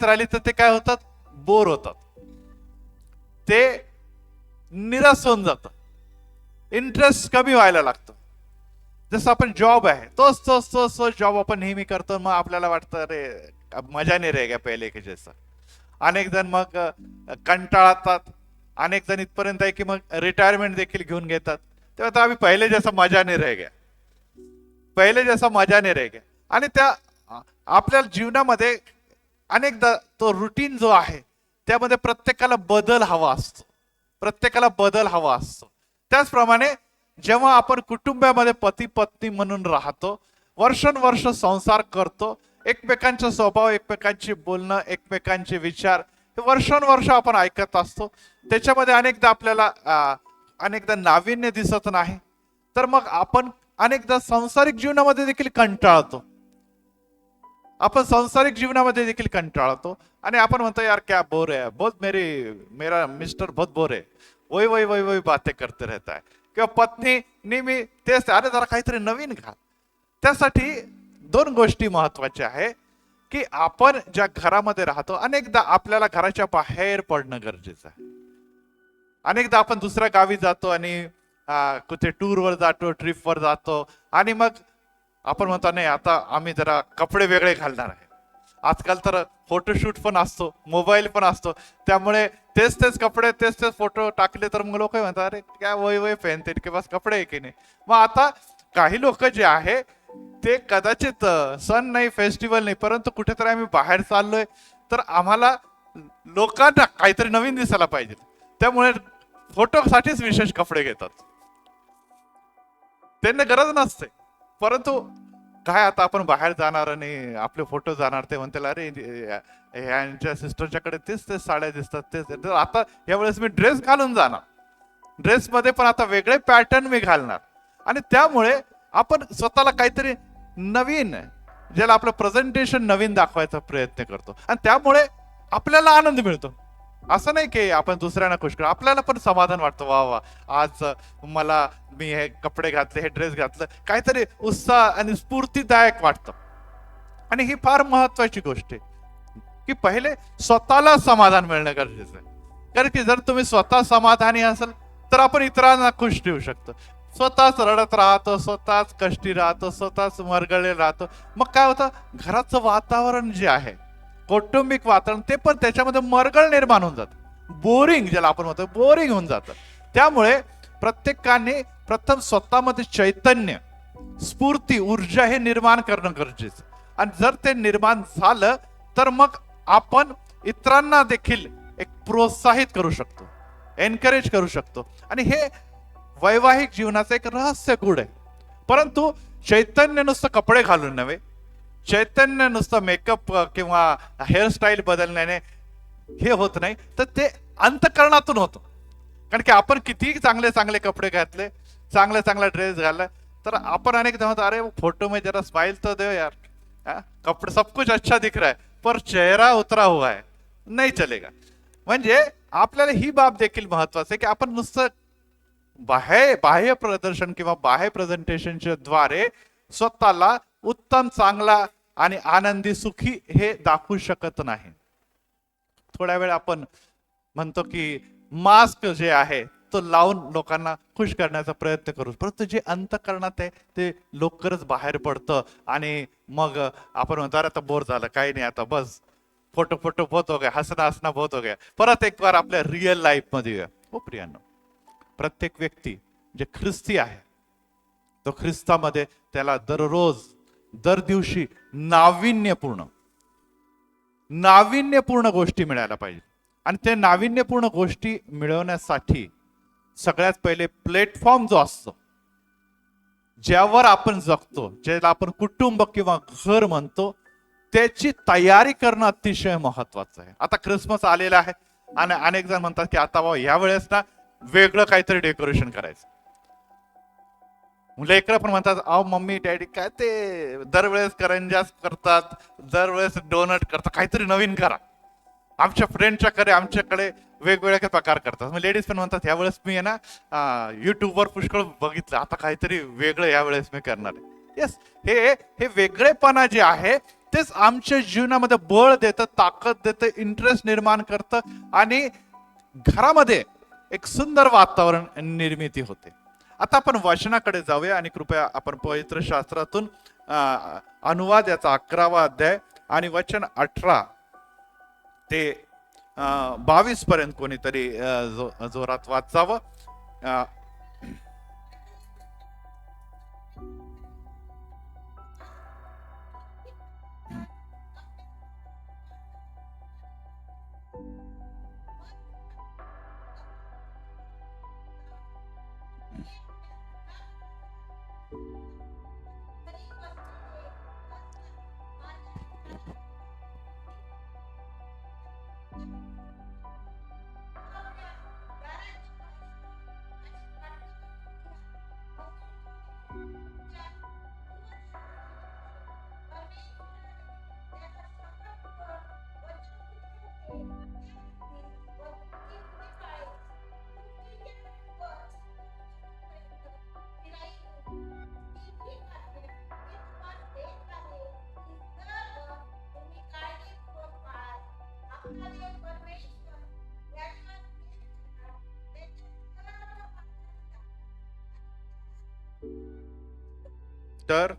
राहिली तर ते काय होतात, बोर होतात, ते निराश होऊन जातं, इंटरेस्ट कमी व्हायला लागतो. जसं आपण जॉब आहे, तोच तोच तोच तोच जॉब आपण नेहमी करतो, मग आपल्याला वाटतं अरे अब मजा नाही रह गया पहिले के जैसा. अनेक जण मग कंटाळतात, अनेक जण इथपर्यंत आहे की मग रिटायरमेंट देखील घेऊन घेतात. तेव्हा आम्ही पहिले जसा मजा नाही रह गया, पहिले जसा मजा नाही रह गया. आणि त्या आपल्या जीवनामध्ये अनेकदा तो रुटीन जो आहे त्यामध्ये प्रत्येकाला बदल हवा असतो, प्रत्येकाला बदल हवा असतो. त्याचप्रमाणे जेव्हा आपण कुटुंबामध्ये पती पत्नी म्हणून राहतो, वर्षानुवर्ष संसार करतो, एकमेकांचा स्वभाव, एकमेकांची बोलणं, एकमेकांचे विचार हे वर्षानुवर्ष आपण ऐकत असतो. त्याच्यामध्ये अनेकदा आपल्याला अनेकदा नाविन्य दिसत नाही, तर मग आपण अनेकदा सांसारिक जीवनामध्ये देखील कंटाळतो, आपण सांसारिक जीवनामध्ये देखील कंटाळतो आणि आपण म्हणतो यार क्या बोर है, बहुत मेरा मिस्टर बहुत बोर है, वही वही वही वही बातें करते रहता है. किंवा पत्नी नेहमी तेच, अरे जरा काहीतरी नवीन घाल. त्यासाठी दोन गोष्टी महत्वाच्या आहे की आपण ज्या घरामध्ये राहतो, अनेकदा आपल्याला घराच्या बाहेर पडणं गरजेचं आहे. अनेकदा आपण दुसऱ्या गावी जातो आणि कुठे टूरवर जातो, ट्रिपवर जातो आणि मग आपण म्हणतो नाही आता आम्ही जरा कपडे वेगळे घालणार आहे. आजकाल तर फोटोशूट पण असतो, मोबाईल पण असतो, त्यामुळे तेच तेच कपडे, तेच तेच फोटो टाकले तर मग लोक म्हणतात अरे काय वय वय पहनते की बस कपडे आहे की नाही. मग आता काही लोक जे आहे ते कदाचित सण नाही, फेस्टिवल नाही, परंतु कुठेतरी आम्ही बाहेर चाललोय तर आम्हाला लोकांना काहीतरी नवीन दिसायला पाहिजे, त्यामुळे फोटोसाठीच विशेष कपडे घेतात. त्यांना गरज नसते, परंतु काय आता आपण बाहेर जाणार आणि आपले फोटो जाणार, ते म्हणतील अरे यांच्या सिस्टरच्याकडे तेच तेच साड्या दिसतात, तेच आता यावेळेस मी ड्रेस घालून जाणार, ड्रेस मध्ये पण आता वेगळे पॅटर्न मी घालणार. आणि त्यामुळे आपण स्वतःला काहीतरी नवीन, ज्याला आपलं प्रेझेंटेशन नवीन दाखवायचा प्रयत्न करतो आणि त्यामुळे आपल्याला आनंद मिळतो. असं नाही की आपण दुसऱ्यांना खुश करू, आपल्याला पण समाधान वाटतं, वा वा आज मी हे कपडे घातले, हे ड्रेस घातलं, काहीतरी उत्साह आणि स्फूर्तीदायक वाटतं. आणि ही फार महत्वाची गोष्ट आहे की पहिले स्वतःला समाधान मिळणं गरजेचं आहे. कारण की जर तुम्ही स्वतः समाधानी असाल तर आपण इतरांना खुश ठेवू शकतो. स्वतःच रडत राहतो, स्वतःच कष्टी राहतो, स्वतःच मरगळले राहतो, मग काय होतं, घराचं वातावरण जे आहे, कौटुंबिक वातावरण, ते पण त्याच्यामध्ये मरगळ निर्माण होऊन जातं, बोरिंग ज्याला आपण म्हणतो, बोरिंग होऊन जातं. त्यामुळे प्रत्येकाने प्रथम स्वतःमध्ये चैतन्य, स्फूर्ती, ऊर्जा हे निर्माण करणं गरजेचं. आणि जर ते निर्माण झालं तर मग आपण इतरांना देखील एक प्रोत्साहित करू शकतो, एनकरेज करू शकतो. आणि हे वैवाहिक जीवनाचं एक रहस्य गुढ आहे. परंतु चैतन्य नुसतं कपडे घालून नव्हे, चैतन्य नुसतं मेकअप किंवा हेअरस्टाईल बदलण्याने हे होत नाही, तर ते अंतःकरणातून होतं. कारण की आपण कितीही चांगले चांगले कपडे घातले, चांगला चांगला ड्रेस घातला, तर आपण अनेकदा म्हणतो अरे फोटो में जरा स्माइल तो दो यार, कपडे सब कुछ अच्छा दिख रहा है पर चेहरा उतरा हुआ है, नाही चलेगा. म्हणजे आपल्याला ही बाब देखील महत्वाचं आहे की आपण नुसतं बाह्य प्रदर्शन किंवा बाह्य प्रेझेंटेशनच्या द्वारे स्वतःला उत्तम, चांगला आणि आनंदी, सुखी हे दाखवू शकत नाही. थोड्या वेळ आपण म्हणतो की मास्क जे आहे तो लावून लोकांना खुश करण्याचा प्रयत्न करू, परंतु जे अंतःकरणात आहे ते लवकरच बाहेर पडतं आणि मग आपण म्हणतो अरे आता बोर झालं, काही नाही, आता बस फोटो फोटो बहुत हो गया, हसना हसना बहुत हो गया. परत एक बार आपल्या रिअल लाईफ मध्ये येऊया. हो प्रियांनो, प्रत्येक व्यक्ती जे ख्रिस्ती आहे तो ख्रिस्तामध्ये त्याला दररोज दर दिवशी नाविन्यपूर्ण नाविन्यपूर्ण गोष्टी मिळायला पाहिजे. आणि ते नाविन्यपूर्ण गोष्टी मिळवण्यासाठी सगळ्यात पहिले प्लॅटफॉर्म जो असतो ज्यावर आपण जगतो, ज्याला आपण कुटुंब किंवा घर म्हणतो, त्याची तयारी करणं अतिशय महत्वाचं आहे. आता क्रिसमस आलेला आहे आणि अनेक जण म्हणतात की आता बाबा या वेळेस ना वेगळं काहीतरी डेकोरेशन करायचं. लेकरं पण म्हणतात अहो मम्मी डॅडी काय ते दरवेळेस करंजास करतात, दरवेळेस डोनट करतात, काहीतरी नवीन करा. आमच्याकडे वेगवेगळे प्रकार करतात. मग लेडीज पण म्हणतात यावेळेस मी आहे ना युट्यूबवर पुष्कळ बघितलं, आता काहीतरी वेगळं यावेळेस मी करणार आहे. येस, हे वेगळेपणा जे आहे तेच आमच्या जीवनामध्ये बळ देतं, ताकद देतं, इंटरेस्ट निर्माण करतं आणि घरामध्ये एक सुंदर वातावरण निर्मिती होते. आता आपण वचनाकडे जाऊया आणि कृपया आपण पवित्र शास्त्रातून अनुवाद याचा 11वा अध्याय आणि वचन 18 ते 22 पर्यंत कोणीतरी जोरात वाचावं. तर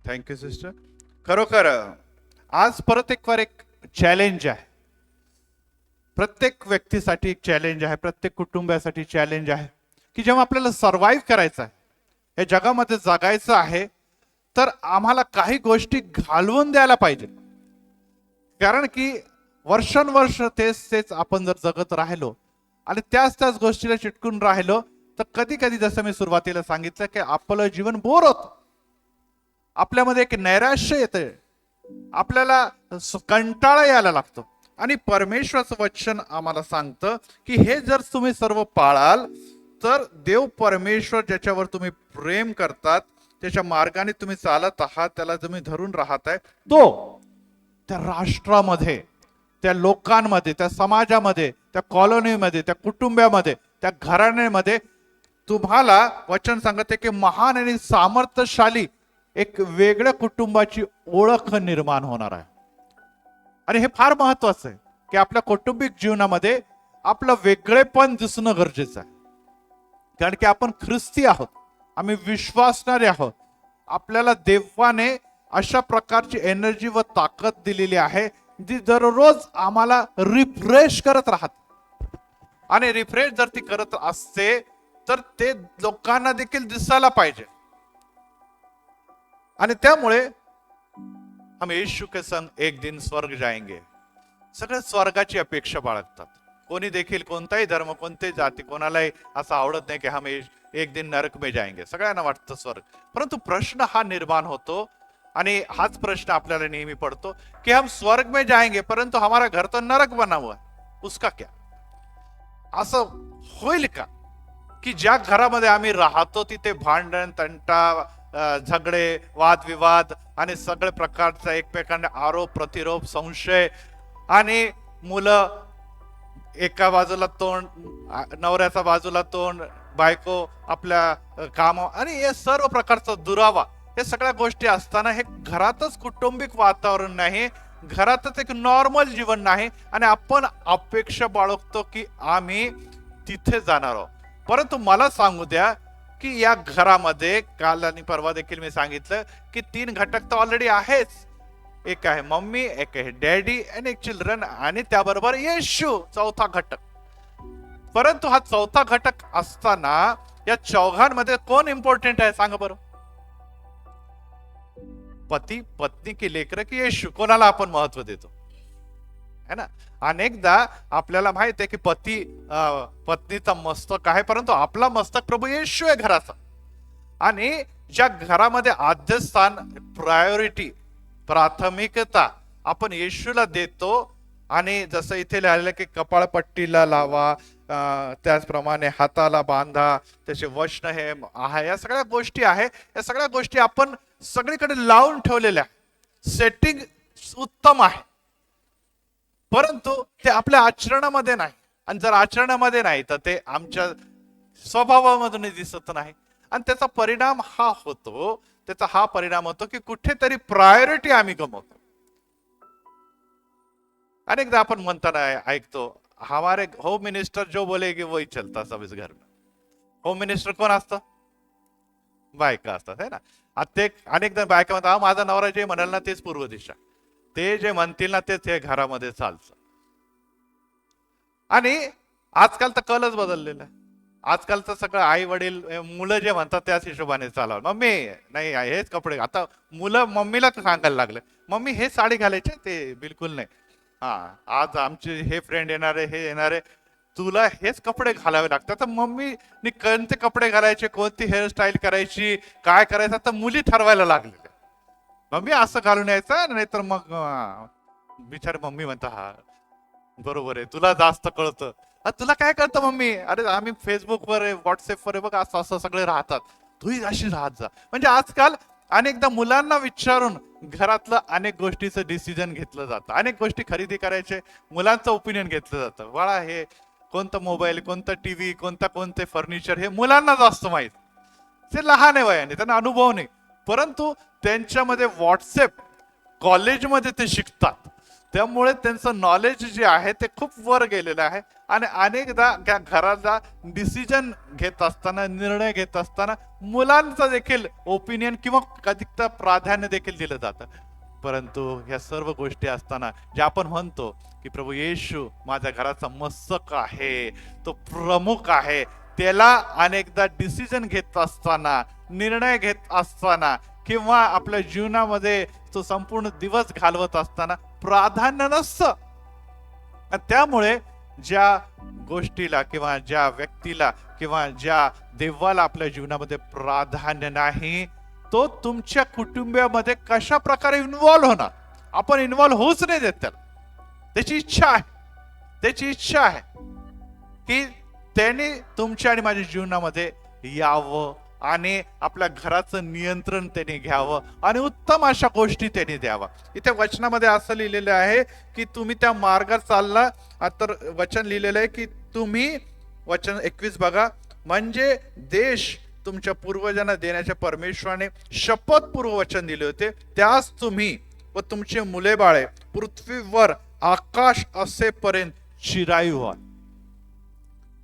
थँक्यू सिस्टर. खरोखर आज परत एक चॅलेंज आहे. प्रत्येक व्यक्तीसाठी एक चॅलेंज आहे, प्रत्येक कुटुंबासाठी चॅलेंज आहे की जेव्हा आपल्याला सर्व्हाइव्ह करायचं आहे, या जगामध्ये जगायचं आहे, तर आम्हाला काही गोष्टी घालवून द्यायला पाहिजे. कारण की वर्षानुवर्ष तेच आपण जर जगत राहिलो आणि त्याच गोष्टीला चिटकून राहिलो तर कधी कधी जसं मी सुरुवातीला सांगितलं की आपलं जीवन बोर होतं, आपल्यामध्ये एक नैराश्य येते, आपल्याला कंटाळा यायला लागतो. आणि परमेश्वराचं वचन आम्हाला सांगतं की हे जर तुम्ही सर्व पाळाल तर देव परमेश्वर ज्याच्यावर तुम्ही प्रेम करतात, त्याच्या मार्गाने तुम्ही चालत आहात, त्याला तुम्ही धरून राहत आहे, तो त्या राष्ट्रामध्ये, त्या लोकांमध्ये, त्या समाजामध्ये, त्या कॉलनीमध्ये, त्या कुटुंबामध्ये, त्या घराण्यामध्ये तुम्हाला वचन सांगते की महान आणि सामर्थ्यशाली एक वेगळ्या कुटुंबाची ओळख निर्माण होणार आहे. आणि हे फार महत्वाचं आहे की आपल्या कौटुंबिक जीवनामध्ये आपलं वेगळेपण दिसणं गरजेचं आहे. कारण की आपण ख्रिस्ती आहोत, आम्ही विश्वासणारे आहोत. आपल्याला देवाने अशा प्रकारची एनर्जी व ताकद दिलेली आहे जी दररोज आम्हाला रिफ्रेश करत राहते. आणि रिफ्रेश जर ती करत असते तर ते लोकांना देखील दिसायला पाहिजे. आणि त्यामुळे हम येशू के संग एक दिन स्वर्ग जाएंगे. सगळे स्वर्गाची अपेक्षा बाळगतात. कोणी देखील, कोणताही धर्म, कोणतेही जाती, कोणालाही असं आवडत नाही की हम एक दिन नरक में जाएंगे. सगळ्यांना वाटतं स्वर्ग. परंतु प्रश्न हा निर्माण होतो आणि हाच प्रश्न आपल्याला नेहमी पडतो की हम स्वर्ग में जाएंगे परंतु हमारा घर तो नरक बना हुआ, उसका क्या? असं होईल का की ज्या घरामध्ये आम्ही राहतो तिथे भांडण, तंटा, झगडे, वादविवाद आणि सगळे प्रकारचा एकमेकांना आरोप प्रतिरोप, संशय, आणि मुलं एका बाजूला तोंड, नवऱ्याचा बाजूला तोंड, बायको आपल्या काम, आणि हे सर्व प्रकारचा दुरावा, हे सगळ्या गोष्टी असताना हे घरातच कौटुंबिक वातावरण नाही घरातच एक नॉर्मल जीवन नाही आणि आपण अपेक्षा बाळगतो की आम्ही तिथे जाणार आहोत. परंतु मला सांगू द्या की या घरामध्ये काल आणि परवा देखील मी सांगितलं की 3 घटक तर ऑलरेडी आहेच. एक आहे मम्मी, एक आहे डॅडी आणि एक चिल्ड्रन आणि त्याबरोबर येशू, चौथा घटक. परंतु हा चौथा घटक असताना या चौघांमध्ये कोण इम्पॉर्टंट आहे सांगा बरं? पती, पत्नी की लेकर की येशू, कोणाला आपण महत्व देतो? है ना. अनेकदा आपल्याला माहित आहे की पत्नीचा मस्तक आहे, परंतु आपला मस्तक प्रभू येशू आहे घराचा. आणि ज्या घरामध्ये आद्यस्थान, प्रायोरिटी, प्राथमिकता आपण येशूला देतो. आणि जसं इथे लिहिलेलं की कपाळपट्टीला लावा, त्याचप्रमाणे हाताला बांधा, त्याचे वचन हे आहे, या सगळ्या गोष्टी आहे. या सगळ्या गोष्टी आपण सगळीकडे लावून ठेवलेल्या, सेटिंग उत्तम आहे, परंतु ते आपल्या आचरणामध्ये नाही. आणि जर आचरणामध्ये नाही तर ते आमच्या स्वभावामधून दिसत नाही. आणि त्याचा परिणाम हा होतो की कुठेतरी प्रायोरिटी आम्ही गमवतो. अनेकदा आपण म्हणताना ऐकतो, हमारे होम मिनिस्टर जो बोलेगी वही चलता सब इस घर में. होम मिनिस्टर कोण असतं? बायका असतात, है ना. ते अनेकदा बायका म्हणतात माझा नवरा जे म्हणाल ना तेच पूर्व दिशा, ते जे म्हणतील ना तेच हे घरामध्ये चालतं. आणि आजकाल तर कलच बदललेला आहे. आजकालचं सगळं आई वडील, मुलं जे म्हणतात त्याच हिशोबाने चालव. मम्मी नाही हेच कपडे, आता मुलं मम्मीला सांगायला लागले मम्मी हे साडी घालायचे, ते बिलकुल नाही. हा, आज आमचे हे फ्रेंड येणारे, हे येणारे, तुला हेच कपडे घालावे लागतात. तर मम्मी कोणते कपडे घालायचे, कोणती हेअरस्टाईल करायची, काय करायचं, तर मुली ठरवायला लागलेल्या. मम्मी असं घालून यायचं, नाही तर मग बिचार मम्मी म्हणता हा बरोबर आहे, तुला जास्त कळतं. तुला काय कळतं मम्मी? अरे आम्ही फेसबुकवर, व्हॉट्सअपवर बघ असं असं सगळे राहतात, तूही अशी राहत जा. म्हणजे आजकाल अनेकदा मुलांना विचारून घरातलं अनेक गोष्टीचं डिसिजन घेतलं जातं. अनेक गोष्टी खरेदी करायचे मुलांचं ओपिनियन घेतलं जातं. बाळा हे कोणतं मोबाईल, कोणतं टीव्ही, कोणते फर्निचर, हे मुलांना जास्त माहित. ते लहान आहे वयाने, त्यांना अनुभव नाही. परंतु त्यांच्यामध्ये व्हॉट्सअप, कॉलेजमध्ये ते शिकतात, त्यामुळे त्यांचं नॉलेज जे आहे ते खूप वर गेलेलं आहे. आणि अनेकदा त्या घराचा डिसिजन घेत असताना, निर्णय घेत असताना मुलांचं देखील ओपिनियन किंवा कधीकदा प्राधान्य देखील दिलं जातं. परंतु ह्या सर्व गोष्टी असताना जे आपण म्हणतो की प्रभू येशू माझ्या घराचा मस्तक आहे, तो प्रमुख आहे, त्याला अनेकदा डिसिजन घेत असताना, निर्णय घेत असताना किंवा आपल्या जीवनामध्ये तो संपूर्ण दिवस घालवत असताना प्राधान्य नसतं. त्यामुळे ज्या गोष्टीला किंवा ज्या व्यक्तीला किंवा ज्या देवाला आपल्या जीवनामध्ये प्राधान्य नाही, तो तुमच्या कुटुंबामध्ये कशा प्रकारे इन्व्हॉल्व्ह होणार? आपण इन्व्हॉल्व्ह होऊच नाही देत त्याला. त्याची इच्छा आहे की त्याने तुमच्या आणि माझ्या जीवनामध्ये यावं आणि आपल्या घराचं नियंत्रण त्याने घ्यावं आणि उत्तम अशा गोष्टी त्याने द्यावा. इथे वचनामध्ये असं लिहिलेलं आहे की तुम्ही त्या मार्गात चालला. तर वचन लिहिलेलं आहे की तुम्ही, वचन 21 बघा, म्हणजे देश तुमच्या पूर्वजांना देण्याच्या परमेश्वराने शपथपूर्वक वचन दिले होते, त्यास तुम्ही व तुमचे मुले बाळे पृथ्वीवर आकाश असेपर्यंत चिरायू व्हा.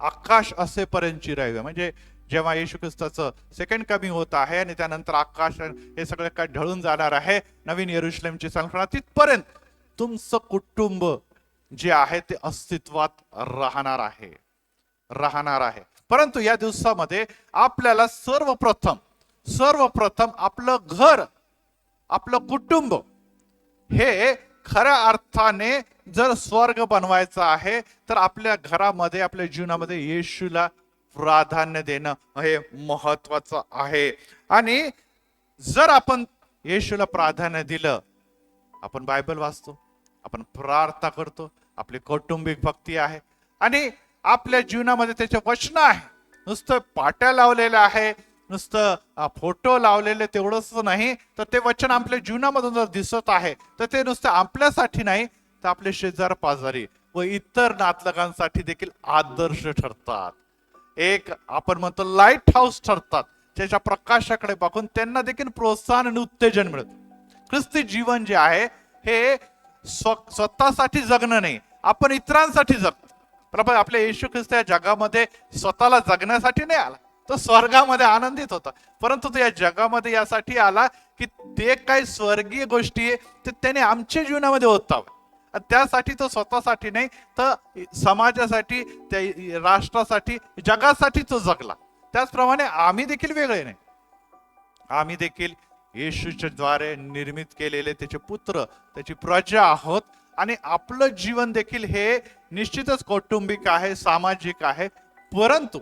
आकाश असेपर्यंत चिरायू व्हा म्हणजे जेव्हा येशू ख्रिस्ताचं सेकंड कमिंग होत आहे आणि त्यानंतर आकाश हे सगळं काय ढळून जाणार आहे, नवीन यरुशलेमची संकल्पना, तिथपर्यंत तुमचं कुटुंब जे आहे ते अस्तित्वात राहणार आहे. परंतु या दिवसामध्ये आपल्याला सर्वप्रथम आपलं घर, आपलं कुटुंब हे खऱ्या अर्थाने जर स्वर्ग बनवायचं आहे तर आपल्या घरामध्ये, आपल्या जीवनामध्ये येशूला प्राधान्य देणं हे महत्वाचं आहे. आणि जर आपण येशूला प्राधान्य दिलं, आपण बायबल वाचतो, आपण प्रार्थना करतो, आपली कौटुंबिक भक्ती आहे आणि आपल्या जीवनामध्ये त्याचे वचन आहे. नुसतं पाट्या लावलेल्या आहे, नुसतं फोटो लावलेले तेवढंच नाही, तर ते वचन आपल्या जीवनामधून जर दिसत आहे तर ते नुसतं आपल्यासाठी नाही तर आपले शेजार पाजारी व इतर नातलगांसाठी देखील आदर्श ठरतात. एक आपण म्हणतो लाईट हाऊस ठरतात, त्याच्या प्रकाशाकडे बघून त्यांना देखील प्रोत्साहन आणि उत्तेजन मिळतं. ख्रिस्ती जीवन जे आहे हे स्वतःसाठी जगणं नाही, आपण इतरांसाठी जगतो. प्रभू आपल्या येशू ख्रिस्त या जगामध्ये स्वतःला जगण्यासाठी नाही आला, तो स्वर्गामध्ये आनंदित होता, परंतु तो या जगामध्ये यासाठी आला की ते काही स्वर्गीय गोष्टी आहे ते त्याने आमच्या जीवनामध्ये होतावं. त्यासाठी तो स्वतःसाठी नाही तर समाजासाठी, त्या राष्ट्रासाठी, जगासाठी तो जगला. त्याचप्रमाणे आम्ही देखील वेगळे नाही, आम्ही देखील येशूच्या द्वारे निर्मित केलेले त्याचे पुत्र, त्याची प्रजा आहोत. आणि आपलं जीवन देखील हे निश्चितच कौटुंबिक आहे, सामाजिक आहे, परंतु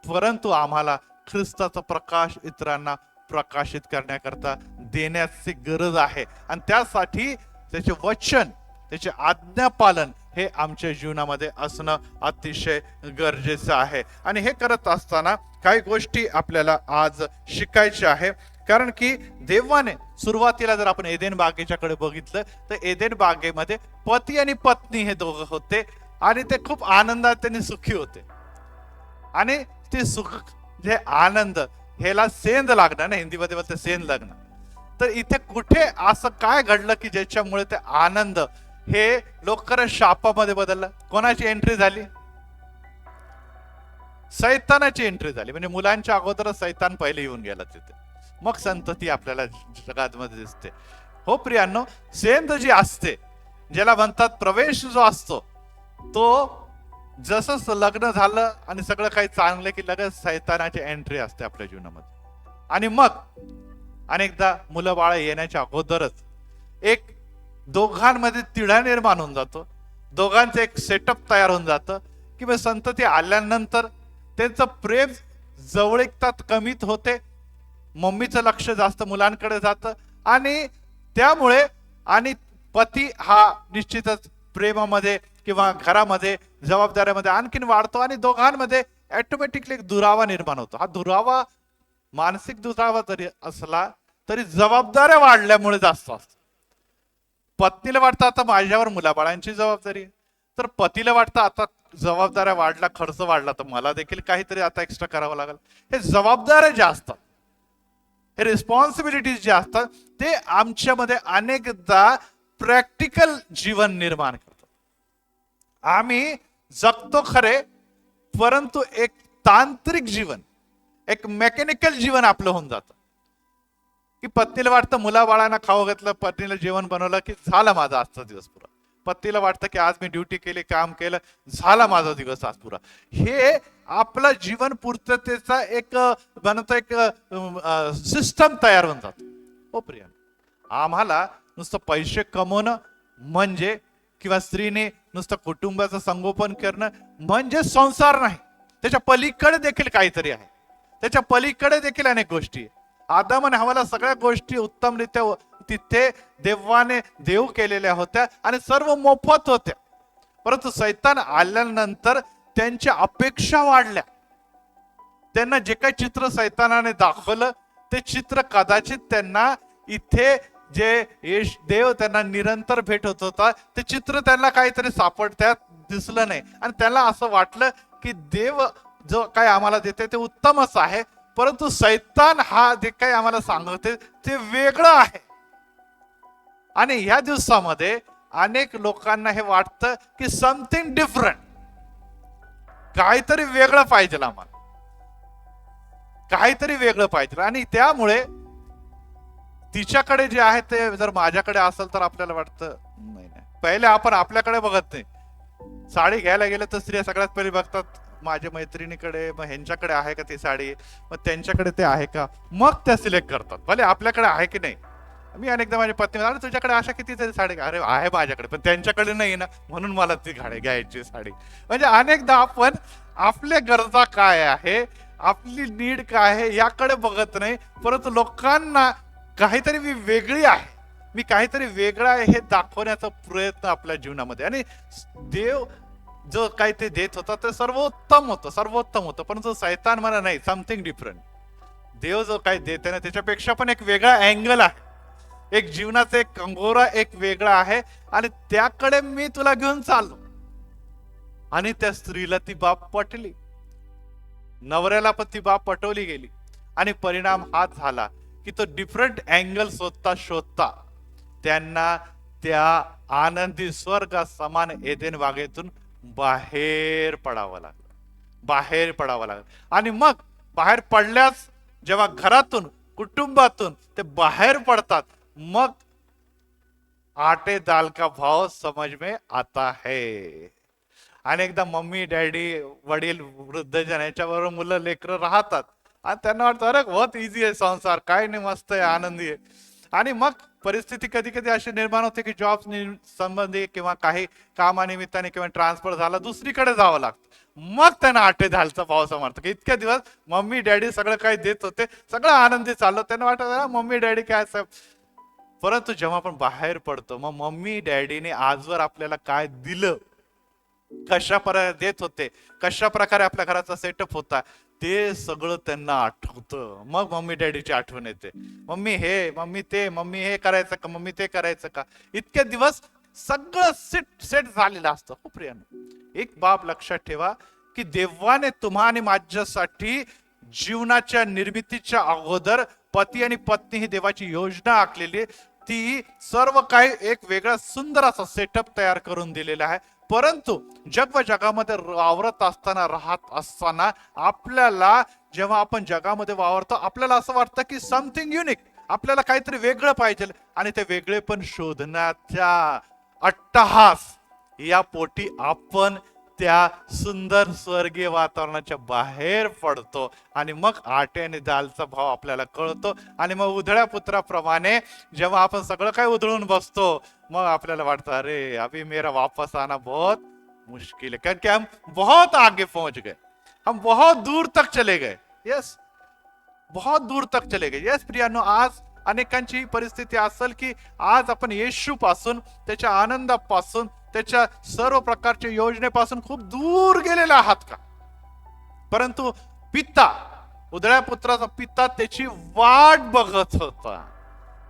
परंतु आम्हाला ख्रिस्ताचा प्रकाश इतरांना प्रकाशित करण्याकरता देण्याची गरज आहे. आणि त्यासाठी त्याचे वचन, त्याचे आज्ञापालन हे आमच्या जीवनामध्ये असणं अतिशय गरजेचं आहे. आणि हे करत असताना काही गोष्टी आपल्याला आज शिकायच्या आहे. कारण की देवाने सुरुवातीला जर आपण एदेन बागेच्याकडे बघितलं तर एदेन बागेमध्ये पती आणि पत्नी हे दोघं होते आणि ते खूप आनंदात त्यांनी सुखी होते. आणि ते सुख जे आनंद ह्याला सेंद लागणं ना, हिंदीमध्ये बोलते सेंद लग्न. तर इथे कुठे असं काय घडलं की ज्याच्यामुळे ते आनंद हे लोकरच शापामध्ये बदललं? कोणाची एंट्री झाली? सैतानाची एंट्री झाली. म्हणजे मुलांच्या अगोदरच सैतान पहिले येऊन गेला तिथे, मग संतती आपल्याला जगात मध्ये दिसते. हो प्रियांनो, सेंद जी असते, ज्याला म्हणतात प्रवेश जो असतो, तो जसं लग्न झालं आणि सगळं काही चांगलं की लगेच सैतानाची एंट्री असते आपल्या जीवनामध्ये. आणि मग अनेकदा मुलं बाळ येण्याच्या अगोदरच एक दोघांमध्ये तिढा निर्माण होऊन जातो, दोघांचं एक सेटअप तयार होऊन जातं की मग संतती आल्यानंतर त्यांचं प्रेम जवळीकता कमीत होते, मम्मीचं लक्ष जास्त मुलांकडे जातं आणि त्यामुळे आणि पती हा निश्चितच प्रेमामध्ये किंवा घरामध्ये जबाबदाऱ्यामध्ये आणखीन वाढतो आणि दोघांमध्ये ऑटोमॅटिकली एक दुरावा निर्माण होतो. हा दुरावा मानसिक दुरावा जरी असला तरी जबाबदाऱ्या वाढल्यामुळे जास्त असतो. पत्नीला वाटतं आता माझ्यावर मुलाबाळांची जबाबदारी आहे, तर पतीला वाटतं आता जबाबदाऱ्या वाढला, खर्च वाढला, तर मला देखील काहीतरी आता एक्स्ट्रा करावं लागेल. हे जबाबदाऱ्या ज्या असतात, हे रिस्पॉन्सिबिलिटीज जे असतात ते आमच्यामध्ये अनेकदा प्रॅक्टिकल जीवन निर्माण करतात. आम्ही जगतो खरे, परंतु एक तांत्रिक जीवन, एक मेकॅनिकल जीवन आपलं होऊन जातं. की पत्नीला वाटतं मुलाबाळांना खाऊ घातलं, पत्नीला जेवण बनवलं की झाला माझा आजचा दिवस पुरा. पतीला वाटतं की आज मी ड्युटी केली, काम केलं, झाला माझा दिवस आज पुरा. हे आपलं जीवन पूर्ततेचा एक बनतो, एक सिस्टम तयार होऊन जातो. हो प्रिया, आम्हाला नुसतं पैसे कमवणं म्हणजे किंवा स्त्रीने नुसतं कुटुंबाचं संगोपन करणं म्हणजे संसार नाही, त्याच्या पलीकडे देखील काहीतरी आहे, त्याच्या पलीकडे देखील अनेक गोष्टी आहे. आदम आणि हव्वाला सगळ्या गोष्टी उत्तमरित्या तिथे देवाने देव केलेल्या होत्या आणि सर्व मोफत होत्या, परंतु सैतान आल्यानंतर त्यांच्या अपेक्षा वाढल्या. त्यांना जे काही चित्र सैतानाने दाखवलं ते चित्र कदाचित त्यांना इथे जे देव त्यांना निरंतर भेटत होता ते चित्र त्यांना काहीतरी सापडत्यात दिसलं नाही. आणि त्यांना असं वाटलं की देव जो काही आम्हाला देते ते उत्तमच आहे, परंतु सैतान हा जे काही आम्हाला सांगते ते वेगळं आहे. आणि ह्या दिवसामध्ये अनेक लोकांना हे वाटतं की समथिंग डिफरंट, काहीतरी वेगळं पाहिजे, आम्हाला काहीतरी वेगळं पाहिजे. आणि त्यामुळे तिच्याकडे जे आहे ते जर माझ्याकडे असेल तर आपल्याला वाटतं नाही नाही. पहिले आपण आपल्याकडे बघत नाही. साडी घ्यायला गेलं तर स्त्रिया सगळ्यात पहिले बघतात माझ्या मैत्रिणीकडे, मग ह्यांच्याकडे आहे का ती साडी, मग त्यांच्याकडे ते आहे का, मग त्या सिलेक्ट करतात, भले आपल्याकडे आहे की नाही. मी अनेकदा माझी पत्नी अरे तुझ्याकडे अशा कितीतरी साडी, अरे आहे माझ्याकडे पण त्यांच्याकडे नाही ना, म्हणून मला ती घ्यायची साडी. म्हणजे अनेकदा आपण आपल्या गरजा काय आहे, आपली नीड काय आहे याकडे बघत नाही, परंतु लोकांना काहीतरी मी वेगळी आहे, मी काहीतरी वेगळं आहे हे दाखवण्याचा प्रयत्न आपल्या जीवनामध्ये. आणि देव जो काही ते देत होता ते सर्वोत्तम होतं, सर्वोत्तम होतं, परंतु सैतान म्हणा नाही, समथिंग डिफरंट. देव जो काही देते ना त्याच्यापेक्षा पण एक वेगळा अँगल आहे, एक जीवनाचा एक कंगोरा एक वेगळा आहे आणि त्याकडे मी तुला घेऊन चाललो. आणि त्या स्त्रीला ती बाब पटली, नवऱ्याला पण ती बाब पटवली गेली आणि परिणाम हाच झाला की तो डिफरंट अँगल शोधता शोधता त्यांना त्या आनंदी स्वर्ग समान एदेन बागेतून बाहेर पडावं लागलं. बाहेर पडावं लागलं. आणि मग बाहेर पडल्यास जेव्हा घरातून कुटुंबातून ते बाहेर पडतात, मग आटे दाल का भाव समज में आता है. अनेकदा मम्मी डॅडी वडील वृद्धजन याच्याबरोबर मुलं लेकरं राहतात आणि त्यांना वाटतं अरे बहुत इझी आहे संसार, काय नाही, मस्त आहे, आनंदी आहे. आणि मग परिस्थिती कधी कधी अशी निर्माण होते की जॉब संबंधी किंवा काही कामानिमित्ताने किंवा ट्रान्सफर झाला, दुसरीकडे जावं लागतं. मग त्यांना आठे झालचा भाव समजतो की इतक्या दिवस मम्मी डॅडी सगळं काही देत होते, सगळं आनंदी चाललं, त्यांना वाटत मम्मी डॅडी काय असं. परंतु जेव्हा आपण बाहेर पडतो, मग मम्मी डॅडीने आजवर आपल्याला काय दिलं, कशा प्रकारे देत होते, कशा प्रकारे आपल्या घराचा सेटअप होता, ते सगळं त्यांना आठवतं. मग मम्मी डॅडीची आठवण येते. मम्मी हे, मम्मी ते, मम्मी हे करायचं का, मम्मी ते करायचं का. इतके दिवस सगळं सेट सेट झालेलं असतं. हो प्रियानो, एक बाब लक्षात ठेवा की देवाने तुम्हा आणि माझ्यासाठी जीवनाच्या निर्मितीच्या अगोदर पती आणि पत्नी ही देवाची योजना आखलेली, ती सर्व काही एक वेगळा सुंदर असा सेटअप तयार करून दिलेला आहे. परंतु जग व जगामध्ये वावरत असताना, राहत असताना, आपल्याला जेव्हा आपण जगामध्ये वावरतो, आपल्याला असं वाटतं की समथिंग युनिक, आपल्याला काहीतरी वेगळं पाहिजे. आणि ते वेगळे पण शोधण्याच्या अट्टहास या पोटी आपण त्या सुंदर स्वर्गीय वातावरणाच्या बाहेर पडतो. आणि मग आटे आणि दालचा भाव आपल्याला कळतो. आणि मग उधळ्या पुत्राप्रमाणे जेव्हा आपण सगळं काही उधळून बसतो, मग आपल्याला वाटतं अरे अभी मेरा वापस आना बहुत मुश्किल है, क्योंकि हम बहुत आगे पहुंच गए, हम बहुत दूर तक चले गए. यस, बहुत दूर तक चले गए. यस प्रियानो, आज अनेकांची परिस्थिती असेल की आज आपण येशू पासून, त्याच्या आनंदापासून, त्याच्या सर्व प्रकारच्या योजनेपासून खूप दूर गेलेले आहात का. परंतु पिता, उधळ्या पुत्राचा पिता त्याची वाट बघत होता,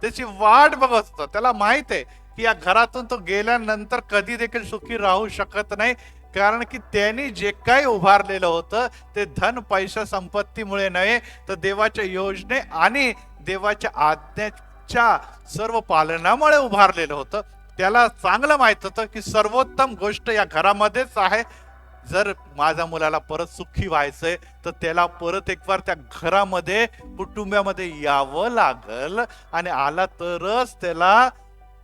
त्याची वाट बघत होता. त्याला माहित आहे की या घरातून तो गेल्यानंतर कधी देखील सुखी राहू शकत नाही, कारण की त्यांनी जे काही उभारलेलं होतं ते धन पैसा संपत्तीमुळे नव्हे, तर देवाच्या योजने आणि देवाच्या आज्ञेच्या सर्व पालनामुळे उभारलेलं होतं. त्याला चांगलं माहित होतं की सर्वोत्तम गोष्ट या घरामध्येच आहे. जर माझ्या मुलाला परत सुखी व्हायचंय तर त्याला परत एक बार त्या घरामध्ये, कुटुंबामध्ये यावं लागल. आणि आला तरच त्याला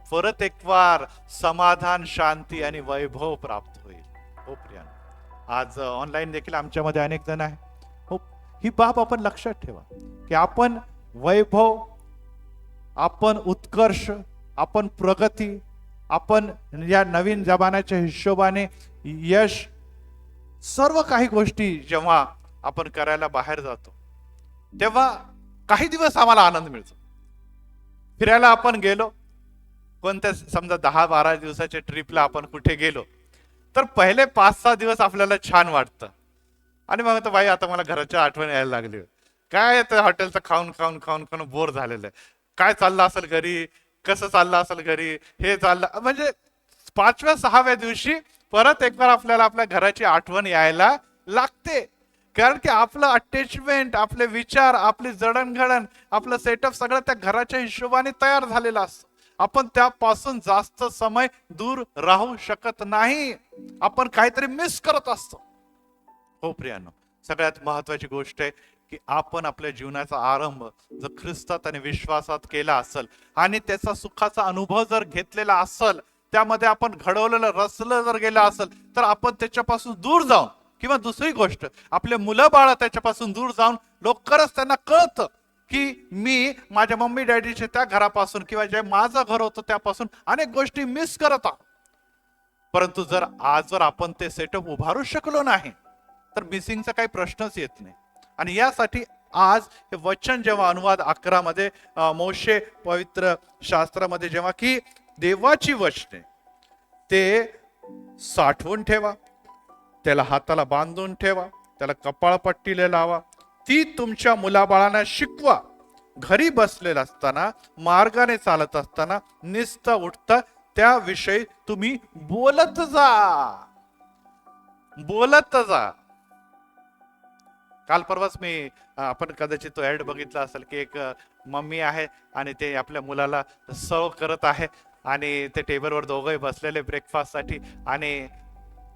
परत एक बार समाधान, शांती आणि वैभव प्राप्त होईल. हो प्रियानो, आज ऑनलाईन देखील आमच्यामध्ये अनेक जण आहे. हो, ही बाब आपण लक्षात ठेवा की आपण वैभव, आपण उत्कर्ष, आपण प्रगती, आपण या नवीन जमान्याच्या हिशोबाने यश, सर्व काही गोष्टी जेव्हा आपण करायला बाहेर जातो, तेव्हा काही दिवस आम्हाला आनंद मिळतो. फिरायला आपण गेलो, कोणत्या समजा 10-12 दिवसाच्या ट्रिपला आपण कुठे गेलो, तर पहिले 5-6 दिवस आपल्याला छान वाटतं. आणि मग बाई आता मला घराच्या आठवण यायला लागली, काय ते हॉटेलचं खाऊन खाऊन खाऊन खाऊन बोर झालेलं आहे, काय चाललं असेल घरी, कसं चाललं असेल घरी, हे चाललं. म्हणजे 5व्या-6व्या दिवशी परत एक बार आपल्याला आपल्या घराची आठवण यायला लागते. कारण की आपलं अटॅचमेंट, आपले विचार, आपली जडणघडण, आपलं सेटअप सगळं त्या घराच्या हिशोबाने तयार झालेलं असतं. आपण त्यापासून जास्त समय दूर राहू शकत नाही. आपण काहीतरी मिस करत असतो. हो प्रियानो, सगळ्यात महत्वाची गोष्ट आहे की आपण आपल्या जीवनाचा आरंभ जर ख्रिस्तात आणि विश्वासात केला असेल आणि त्याचा सुखाचा अनुभव जर घेतलेला असेल, त्यामध्ये आपण घडवलेलं, रसलं जर गेलं असेल, तर आपण त्याच्यापासून दूर जाऊन, किंवा दुसरी गोष्ट, आपले मुलं बाळ त्याच्यापासून दूर जाऊन लवकरच त्यांना कळतं की मी माझ्या मम्मी डॅडीच्या त्या घरापासून किंवा जे माझं घर होतं त्यापासून अनेक गोष्टी मिस करत आहोत. परंतु जर आजवर आपण ते सेटअप उभारू शकलो नाही, तर मिसिंगचा काही प्रश्नच येत नाही. आणि यासाठी आज हे वचन जेव्हा अनुवाद 11 मध्ये मोशे पवित्र शास्त्रामध्ये जेव्हा की देवाची वचने ते साठवून ठेवा, त्याला हाताला बांधून ठेवा, त्याला कपाळपट्टीला लावा, ती तुमच्या मुलाबाळांना शिकवा, घरी बसलेला असताना, मार्गाने चालत असताना, निस्ता उठता त्याविषयी तुम्ही बोलत जा, बोलत जा. काल परवाच मी, आपण कदाचित तो ऍड बघितला असेल की एक मम्मी आहे आणि ते आपल्या मुलाला सर्व करत आहे. आणि ते टेबलवर दोघंही बसलेले ब्रेकफास्टसाठी. आणि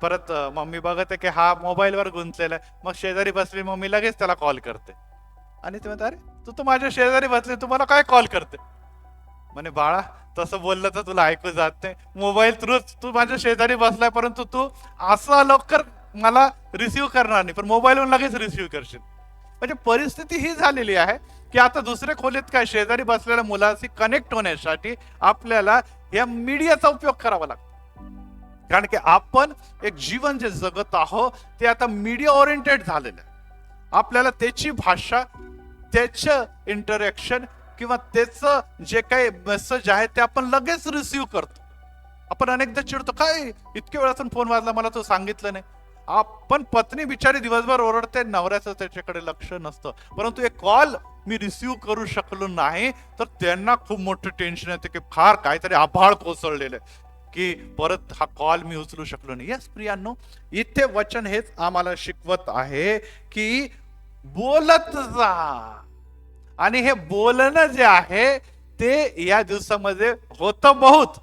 परत मम्मी बघत आहे की हा मोबाईलवर गुंतलेला आहे. मग शेजारी बसली मम्मी लगेच त्याला कॉल करते. आणि ते म्हणते, अरे तू तर माझ्या शेजारी बसले, तुम्हाला काय कॉल करते? म्हणे बाळा, तसं बोललं तर तुला ऐकू जात नाही. मोबाईल थ्रू तू माझ्या शेजारी बसलाय, परंतु तू असं लवकर मला रिसिव्ह करणार नाही, पण मोबाईलवर लगेच रिसिव्ह करशील. म्हणजे परिस्थिती ही झालेली आहे की आता दुसऱ्या खोलीत काय, शेजारी बसलेल्या मुलाशी कनेक्ट होण्यासाठी आपल्याला या मीडियाचा उपयोग करावा लागतो. कारण की आपण एक जीवन जे जगत आहोत ते आता मीडिया ओरिएंटेड झालेलं आहे. आपल्याला त्याची भाषा, त्याचं इंटरॅक्शन किंवा त्याचं जे काही मेसेज आहे ते आपण लगेच रिसिव्ह करतो. आपण अनेकदा चिडतो, काय इतक्या वेळातून फोन वाजला, मला तो सांगितलं नाही. आपण पत्नी बिचारी दिवसभर ओरडते, नवऱ्याचं त्याच्याकडे लक्ष नसतं, परंतु एक कॉल मी रिसिव्ह करू शकलो नाही तर त्यांना खूप मोठं टेन्शन येते की फार काहीतरी आभाळ कोसळलेलं आहे, की परत हा कॉल मी उचलू शकलो नाही. यस प्रियांनो, इथे वचन हेच आम्हाला शिकवत आहे की बोलत जा. आणि हे बोलणं जे आहे ते या दिवसामध्ये होतं बहुत,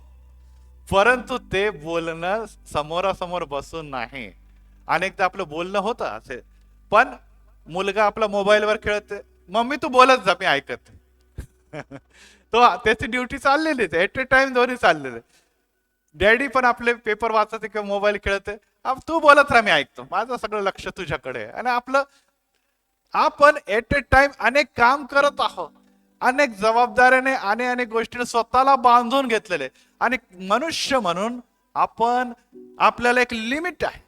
परंतु ते बोलणं समोरासमोर बसून नाही. अनेकदा आपलं बोलणं होतं असे, पण मुलगा आपला मोबाईलवर खेळते, मम्मी तू बोलत जा मी ऐकत. तो त्याची ड्युटी चाललेली आहे, एट ए टाइम दोन्ही चाललेले. डॅडी पण आपले पेपर वाचते किंवा मोबाईल खेळते, तू बोलत राहा मी ऐकतो, माझं सगळं लक्ष तुझ्याकडे. आणि आपलं आपण एट ए टाइम अनेक काम करत आहोत, अनेक जबाबदाऱ्याने आणि अनेक गोष्टी स्वतःला बांधून घेतलेले. आणि मनुष्य म्हणून आपण, आपल्याला एक लिमिट आहे.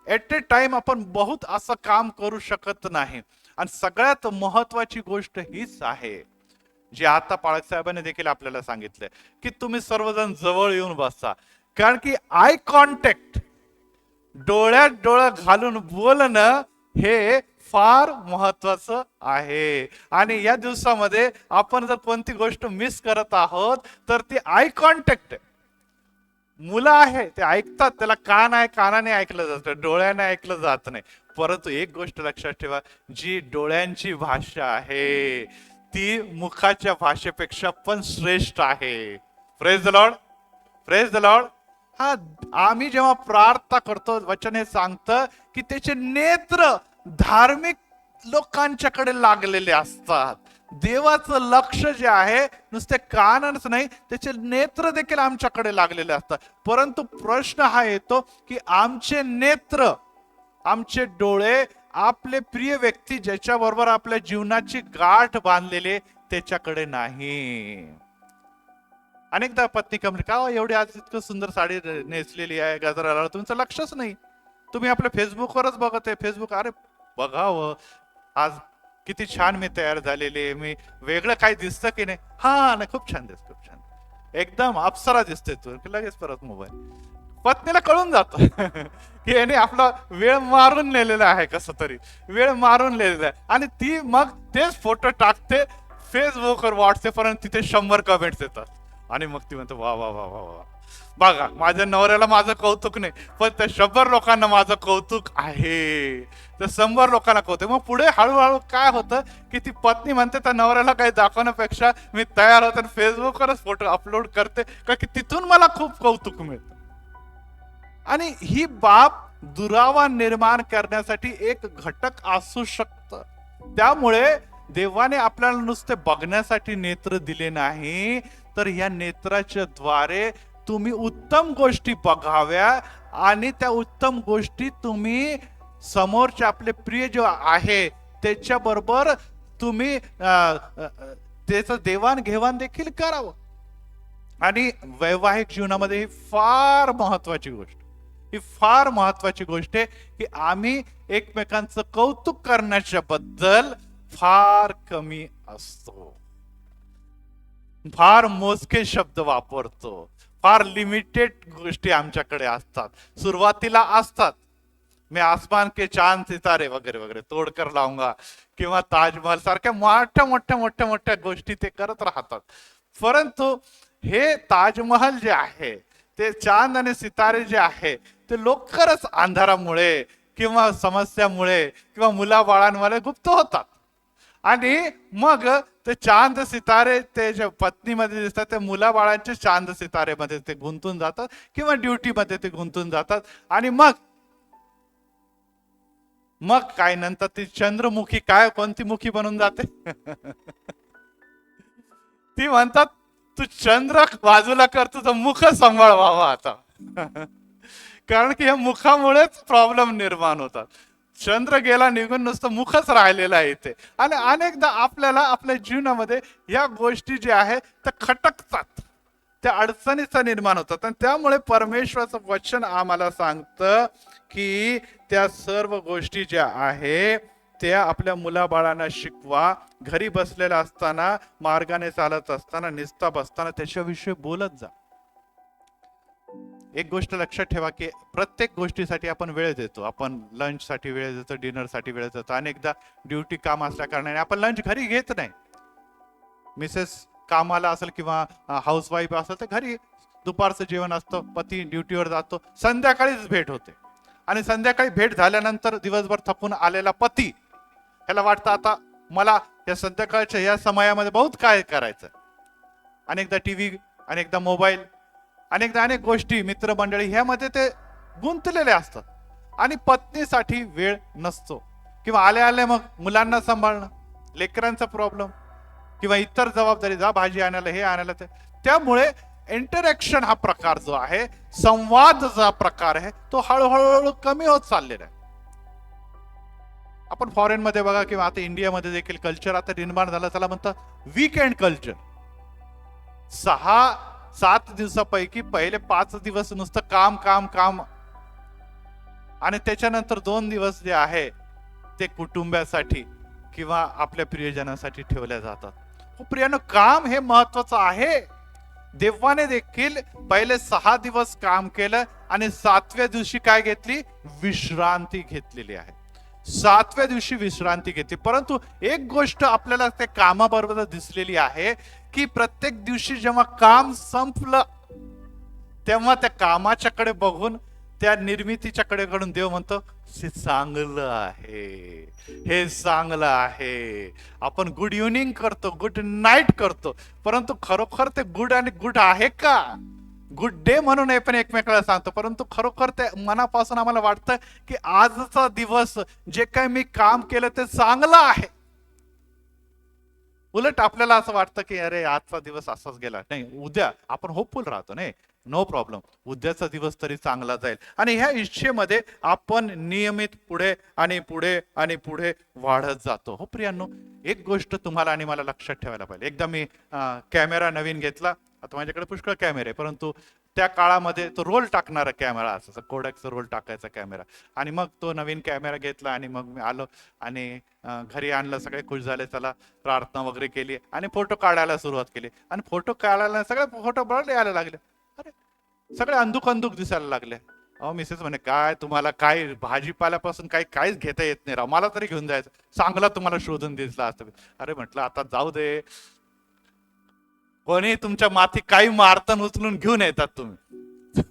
एट ए टाइम आपण बहुत असं काम करू शकत नाही. आणि सगळ्यात महत्वाची गोष्ट हीच आहे जी आता पाळक साहेबांनी देखील आपल्याला सांगितलंय की तुम्ही सर्वजण जवळ येऊन बसा. कारण की आय कॉन्टॅक्ट, डोळ्यात डोळा घालून बोलणं हे फार महत्वाचं आहे. आणि या दिवसामध्ये आपण जर कोणती गोष्ट मिस करत आहोत तर ती आय कॉन्टॅक्ट. मुलं आहे ते ऐकतात, त्याला कान आहे, कानाने ऐकलं जातं, डोळ्याने ऐकलं जात नाही. परंतु एक गोष्ट लक्षात ठेवा, जी डोळ्यांची भाषा आहे ती मुखाच्या भाषेपेक्षा पण श्रेष्ठ आहे. Praise the Lord, praise the Lord. हा, आम्ही जेव्हा प्रार्थना करतो वचन हे सांगतं की त्याचे नेत्र धार्मिक लोकांच्याकडे लागलेले असतात. देवाचं लक्ष जे आहे नुसते कानच नाही, त्याचे नेत्र देखील आमच्याकडे लागलेले असतात. परंतु प्रश्न हा येतो की आमचे नेत्र, आमचे डोळे आपले प्रिय व्यक्ती ज्याच्या बरोबर आपल्या जीवनाची गाठ बांधलेले त्याच्याकडे नाही. अनेकदा पत्नी कमली, का एवढी आज इतकं सुंदर साडी नेसलेली आहे, गजरा, तुमचं लक्षच नाही, तुम्ही आपल्या फेसबुकवरच बघत आहे. फेसबुक, अरे बघावं आज किती छान मी तयार झालेले, मी वेगळं काही दिसतं की नाही? हा नाही, खूप छान दिसत, खूप छान, एकदम अप्सरा दिसते तू. लगेच परत मोबाईल. पत्नीला कळून जातो की याने आपला वेळ मारून नेलेला आहे, कसं तरी वेळ मारून नेलेला आहे. आणि ती मग तेच फोटो टाकते फेसबुकवर, व्हॉट्सअपवर, तिथे 100 कमेंट्स येतात. आणि मग ती म्हणते वा वा वा वा वा, बघा माझ्या नवऱ्याला माझं कौतुक नाही, पण त्या 100 लोकांना माझं कौतुक आहे, त्या 100 लोकांना कौतुक. मग पुढे हळूहळू काय होतं की ती पत्नी म्हणते त्या नवऱ्याला काही दाखवण्यापेक्षा मी तयार होते फेसबुकवरच फोटो अपलोड करते, का की तिथून मला खूप कौतुक मिळतं. आणि ही बाब दुरावा निर्माण करण्यासाठी एक घटक असू शकतं. त्यामुळे देवाने आपल्याला नुसते बघण्यासाठी नेत्र दिले नाही, तर या नेत्राच्या द्वारे तुम्ही उत्तम गोष्टी बघाव्या आणि त्या उत्तम गोष्टी तुम्ही समोरचे आपले प्रिय जो आहे त्याच्या बरोबर तुम्ही त्याचं देवाणघेवाण देखील करावं. आणि वैवाहिक जीवनामध्ये ही फार महत्वाची गोष्ट, ही फार महत्वाची गोष्ट आहे की आम्ही एकमेकांचं कौतुक करण्याच्या बद्दल फार कमी असतो, फार मोजके शब्द वापरतो, फार लिमिटेड गोष्टी आमच्याकडे असतात. सुरुवातीला असतात, मी आसमान के चांद सितारे वगैरे वगैरे तोडकर लावूंगा किंवा ताजमहल सारख्या मोठ्या मोठ्या मोठ्या मोठ्या गोष्टी ते करत राहतात. परंतु हे ताजमहल जे आहे, ते चांद आणि सितारे जे आहे ते लवकरच अंधारामुळे किंवा समस्यामुळे किंवा मुलाबाळांमुळे गुप्त होतात. आणि मग ते चांद सितारे ते जे पत्नीमध्ये दिसतात ते मुलाबाळांचे चांद सितारेमध्ये ते गुंतून जातात किंवा ड्युटीमध्ये ते गुंतून जातात. आणि मग मग काय नंतर ती चंद्रमुखी काय कोणती मुखी बनून जाते ती म्हणतात तू चंद्र बाजूला कर तुझं मुख सांभाळ व्हावा आता कारण की या मुखामुळेच प्रॉब्लेम निर्माण होतात. चंद्र गेला निघून नुसतं मुखच राहिलेलं आहे इथे. आणि अनेकदा आपल्याला आपल्या जीवनामध्ये या गोष्टी ज्या आहेत त्या खटकतात, त्या अडचणीचा निर्माण होतात. आणि त्यामुळे परमेश्वराचं वचन आम्हाला सांगतं की त्या सर्व गोष्टी ज्या आहे त्या आपल्या मुलाबाळांना शिकवा. घरी बसलेला असताना, मार्गाने चालत असताना, निस्ता बसताना त्याच्याविषयी बोलत जा. एक गोष्ट लक्षात ठेवा की प्रत्येक गोष्टीसाठी आपण वेळ देतो. आपण लंच साठी वेळ देतो, डिनर साठी वेळ देतो. अनेकदा ड्युटी काम असल्या कारणाने आपण लंच घरी घेत नाही. मिसेस कामाला असेल किंवा हाऊसवाईफ असेल तर घरी दुपारचं जेवण असतं, पती ड्युटीवर जातो, संध्याकाळीच भेट होते. आणि संध्याकाळी भेट झाल्यानंतर दिवसभर थकून आलेला पती ह्याला वाटतं आता मला या संध्याकाळच्या या समयामध्ये बहुत काय करायचं. अनेकदा टीव्ही, अनेकदा मोबाईल, अनेकदा अनेक गोष्टी, मित्रमंडळी ह्यामध्ये ते गुंतलेले असतात आणि पत्नीसाठी वेळ नसतो. किंवा आले आले मग मुलांना सांभाळणं, लेकरांचा प्रॉब्लेम किंवा इतर जबाबदारी, जा भाजी आणायला, हे आणायला ते. त्यामुळे इंटरॅक्शन हा प्रकार जो आहे, संवाद जो प्रकार आहे, तो हळूहळू कमी होत चाललेला आहे. आपण फॉरेन मध्ये बघा किंवा आता इंडियामध्ये देखील कल्चर आता निर्माण झालं, त्याला म्हणतात वीकेंड कल्चर. 6-7 दिवसापैकी पहिले 5 दिवस नुसतं काम काम काम आणि त्याच्यानंतर 2 दिवस जे आहे ते कुटुंबासाठी किंवा आपल्या प्रियजनासाठी ठेवल्या जातात. हो प्रियानो, काम हे महत्वाचं आहे. देवाने देखील पहिले 6 दिवस काम केलं आणि 7व्या दिवशी काय घेतली? विश्रांती घेतलेली आहे. 7व्या दिवशी विश्रांती घेतली. परंतु एक गोष्ट आपल्याला त्या कामाबरोबर दिसलेली आहे की प्रत्येक दिवशी जेव्हा काम संपलं तेव्हा त्या कामाच्याकडे बघून, त्या निर्मितीच्याकडे कडून देव म्हणतो हे चांगलं आहे, हे चांगलं आहे. आपण गुड इव्हनिंग करतो, गुड नाईट करतो, परंतु खरोखर ते गुड आणि गुड आहे का? गुड डे म्हणून पण एकमेकाला सांगतो, परंतु खरोखर ते मनापासून आम्हाला वाटतं की आजचा दिवस जे काही मी काम केलं ते चांगलं आहे. उलट आपल्याला असं वाटतं की अरे आजचा दिवस असाच गेला, नाही उद्या आपण होपफुल राहतो, नाही नो प्रॉब्लेम, उद्याचा दिवस तरी चांगला जाईल. आणि ह्या इच्छेमध्ये आपण नियमित पुढे आणि पुढे आणि पुढे वाढत जातो. हो प्रियांनो, एक गोष्ट तुम्हाला आणि मला लक्षात ठेवायला पाहिजे. एकदा मी कॅमेरा नवीन घेतला. आता माझ्याकडे पुष्कळ कॅमेरे, परंतु त्या काळामध्ये तो रोल टाकणारा कॅमेरा असायचा, कोडॅकचा रोल टाकायचा कॅमेरा. आणि मग तो नवीन कॅमेरा घेतला आणि मग मी आलो आणि घरी आणलं. सगळे खुश झाले, चला प्रार्थना वगैरे केली आणि फोटो काढायला सुरुवात केली. आणि फोटो काढायला सगळे फोटो बरं यायला लागले. अरे सगळे अंधुक अंधुक दिसायला लागले. अहो मिसेस म्हणे, काय तुम्हाला काय भाजीपाल्यापासून काही काहीच घेता येत नाही राव, मला तरी घेऊन जायचं, चांगला तुम्हाला शोधून दिसला असतं. अरे म्हटलं आता जाऊ दे, कोणी तुमच्या माथी काही मारतन उचलून घेऊन येतात तुम्ही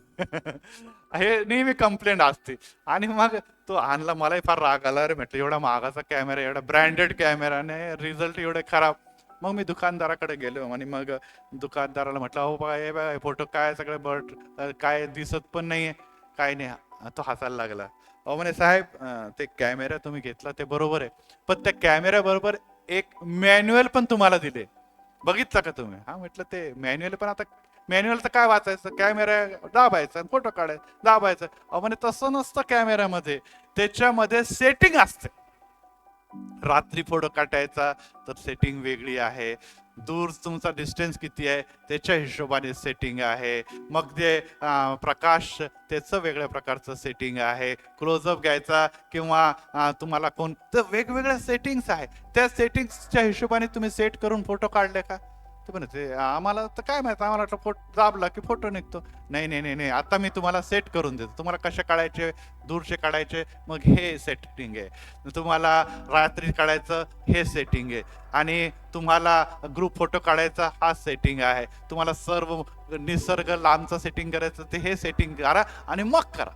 हे नेहमी कंप्लेंट असते. आणि मग तो आणला, मलाही फार राग आला. अरे म्हटलं एवढा महागाचा कॅमेरा, एवढा ब्रँडेड कॅमेराने रिझल्ट एवढे खराब. मग मी दुकानदाराकडे गेलो आणि मग दुकानदाराला म्हटलं, हो बघा हे बघा फोटो काय सगळे बट काय दिसत पण नाहीये, काय नाही. तो हसायला लागला. अहो म्हणे साहेब, ते कॅमेरा तुम्ही घेतला ते बरोबर आहे, पण त्या कॅमेरा बरोबर एक मॅन्युअल पण तुम्हाला दिले, बघितलं का तुम्ही? हा म्हटलं ते मॅन्युअल, पण आता मॅन्युअलचं काय वाचायचं, कॅमेरा दाबायचा फोटो काढायचा, दाबायचं. अहो म्हणे तसं नसतं कॅमेऱ्यामध्ये, त्याच्यामध्ये सेटिंग असते. रात्री फोटो काढायचा तर सेटिंग वेगळी आहे, दूर तुमचा डिस्टन्स किती आहे त्याच्या हिशोबाने सेटिंग आहे, मग ते प्रकाश त्याचं वेगळ्या प्रकारचं सेटिंग आहे, क्लोजअप घ्यायचा किंवा तुम्हाला कोण, तर वेगवेगळ्या सेटिंग्स आहे. त्या सेटिंग्सच्या हिशोबाने तुम्ही सेट करून फोटो काढले का? ते म्हणते आम्हाला तर काय माहिती, आम्हाला वाटलं फोटो दाबला की फोटो निघतो. नाही नाही नाही नाही, आता मी तुम्हाला सेट करून देतो, तुम्हाला कसे काढायचे, दूरचे काढायचे मग हे सेटिंग आहे, तुम्हाला रात्री काढायचं हे सेटिंग आहे, आणि तुम्हाला ग्रुप फोटो काढायचा हा सेटिंग आहे, तुम्हाला सर्व निसर्ग लांबचं सेटिंग करायचं ते हे सेटिंग करा आणि मग करा.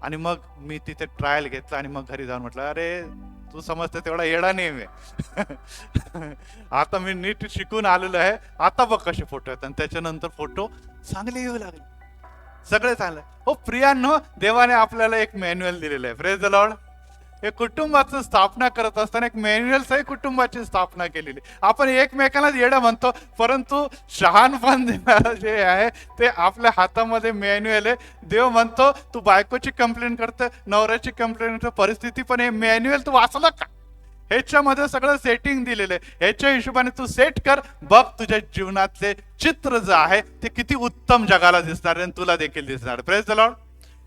आणि मग मी तिथे ट्रायल घेतला आणि मग घरी जाऊन म्हटलं, अरे तू समजते तेवढा येडा नाही मी. आता मी नीट शिकून आलेलो आहे. आता बघ कसे फोटो आहेत, आणि त्याच्यानंतर फोटो चांगले येऊ लागले, सगळे चांगले. हो प्रियांनो, देवाने आपल्याला एक मॅन्युअल दिलेलं आहे. Praise the Lord. एक कुटुंबाची स्थापना करत असताना एक मॅन्युअल सही कुटुंबाची स्थापना केलेली. आपण एकमेकांना येडं म्हणतो, परंतु शहाणपण देणारं जे आहे ते आपल्या हातामध्ये मॅन्युअल आहे. देव म्हणतो तू बायकोची कंप्लेंट करते, नवऱ्याची कंप्लेंट करते, परिस्थिती पण हे मॅन्युअल तू वाचलं का? ह्याच्यामध्ये सगळं सेटिंग दिलेलं आहे. ह्याच्या हिशोबाने तू सेट कर, बघ तुझ्या जीवनातले चित्र जे आहे ते किती उत्तम जगाला दिसणार आणि तुला देखील दिसणार. Praise the Lord.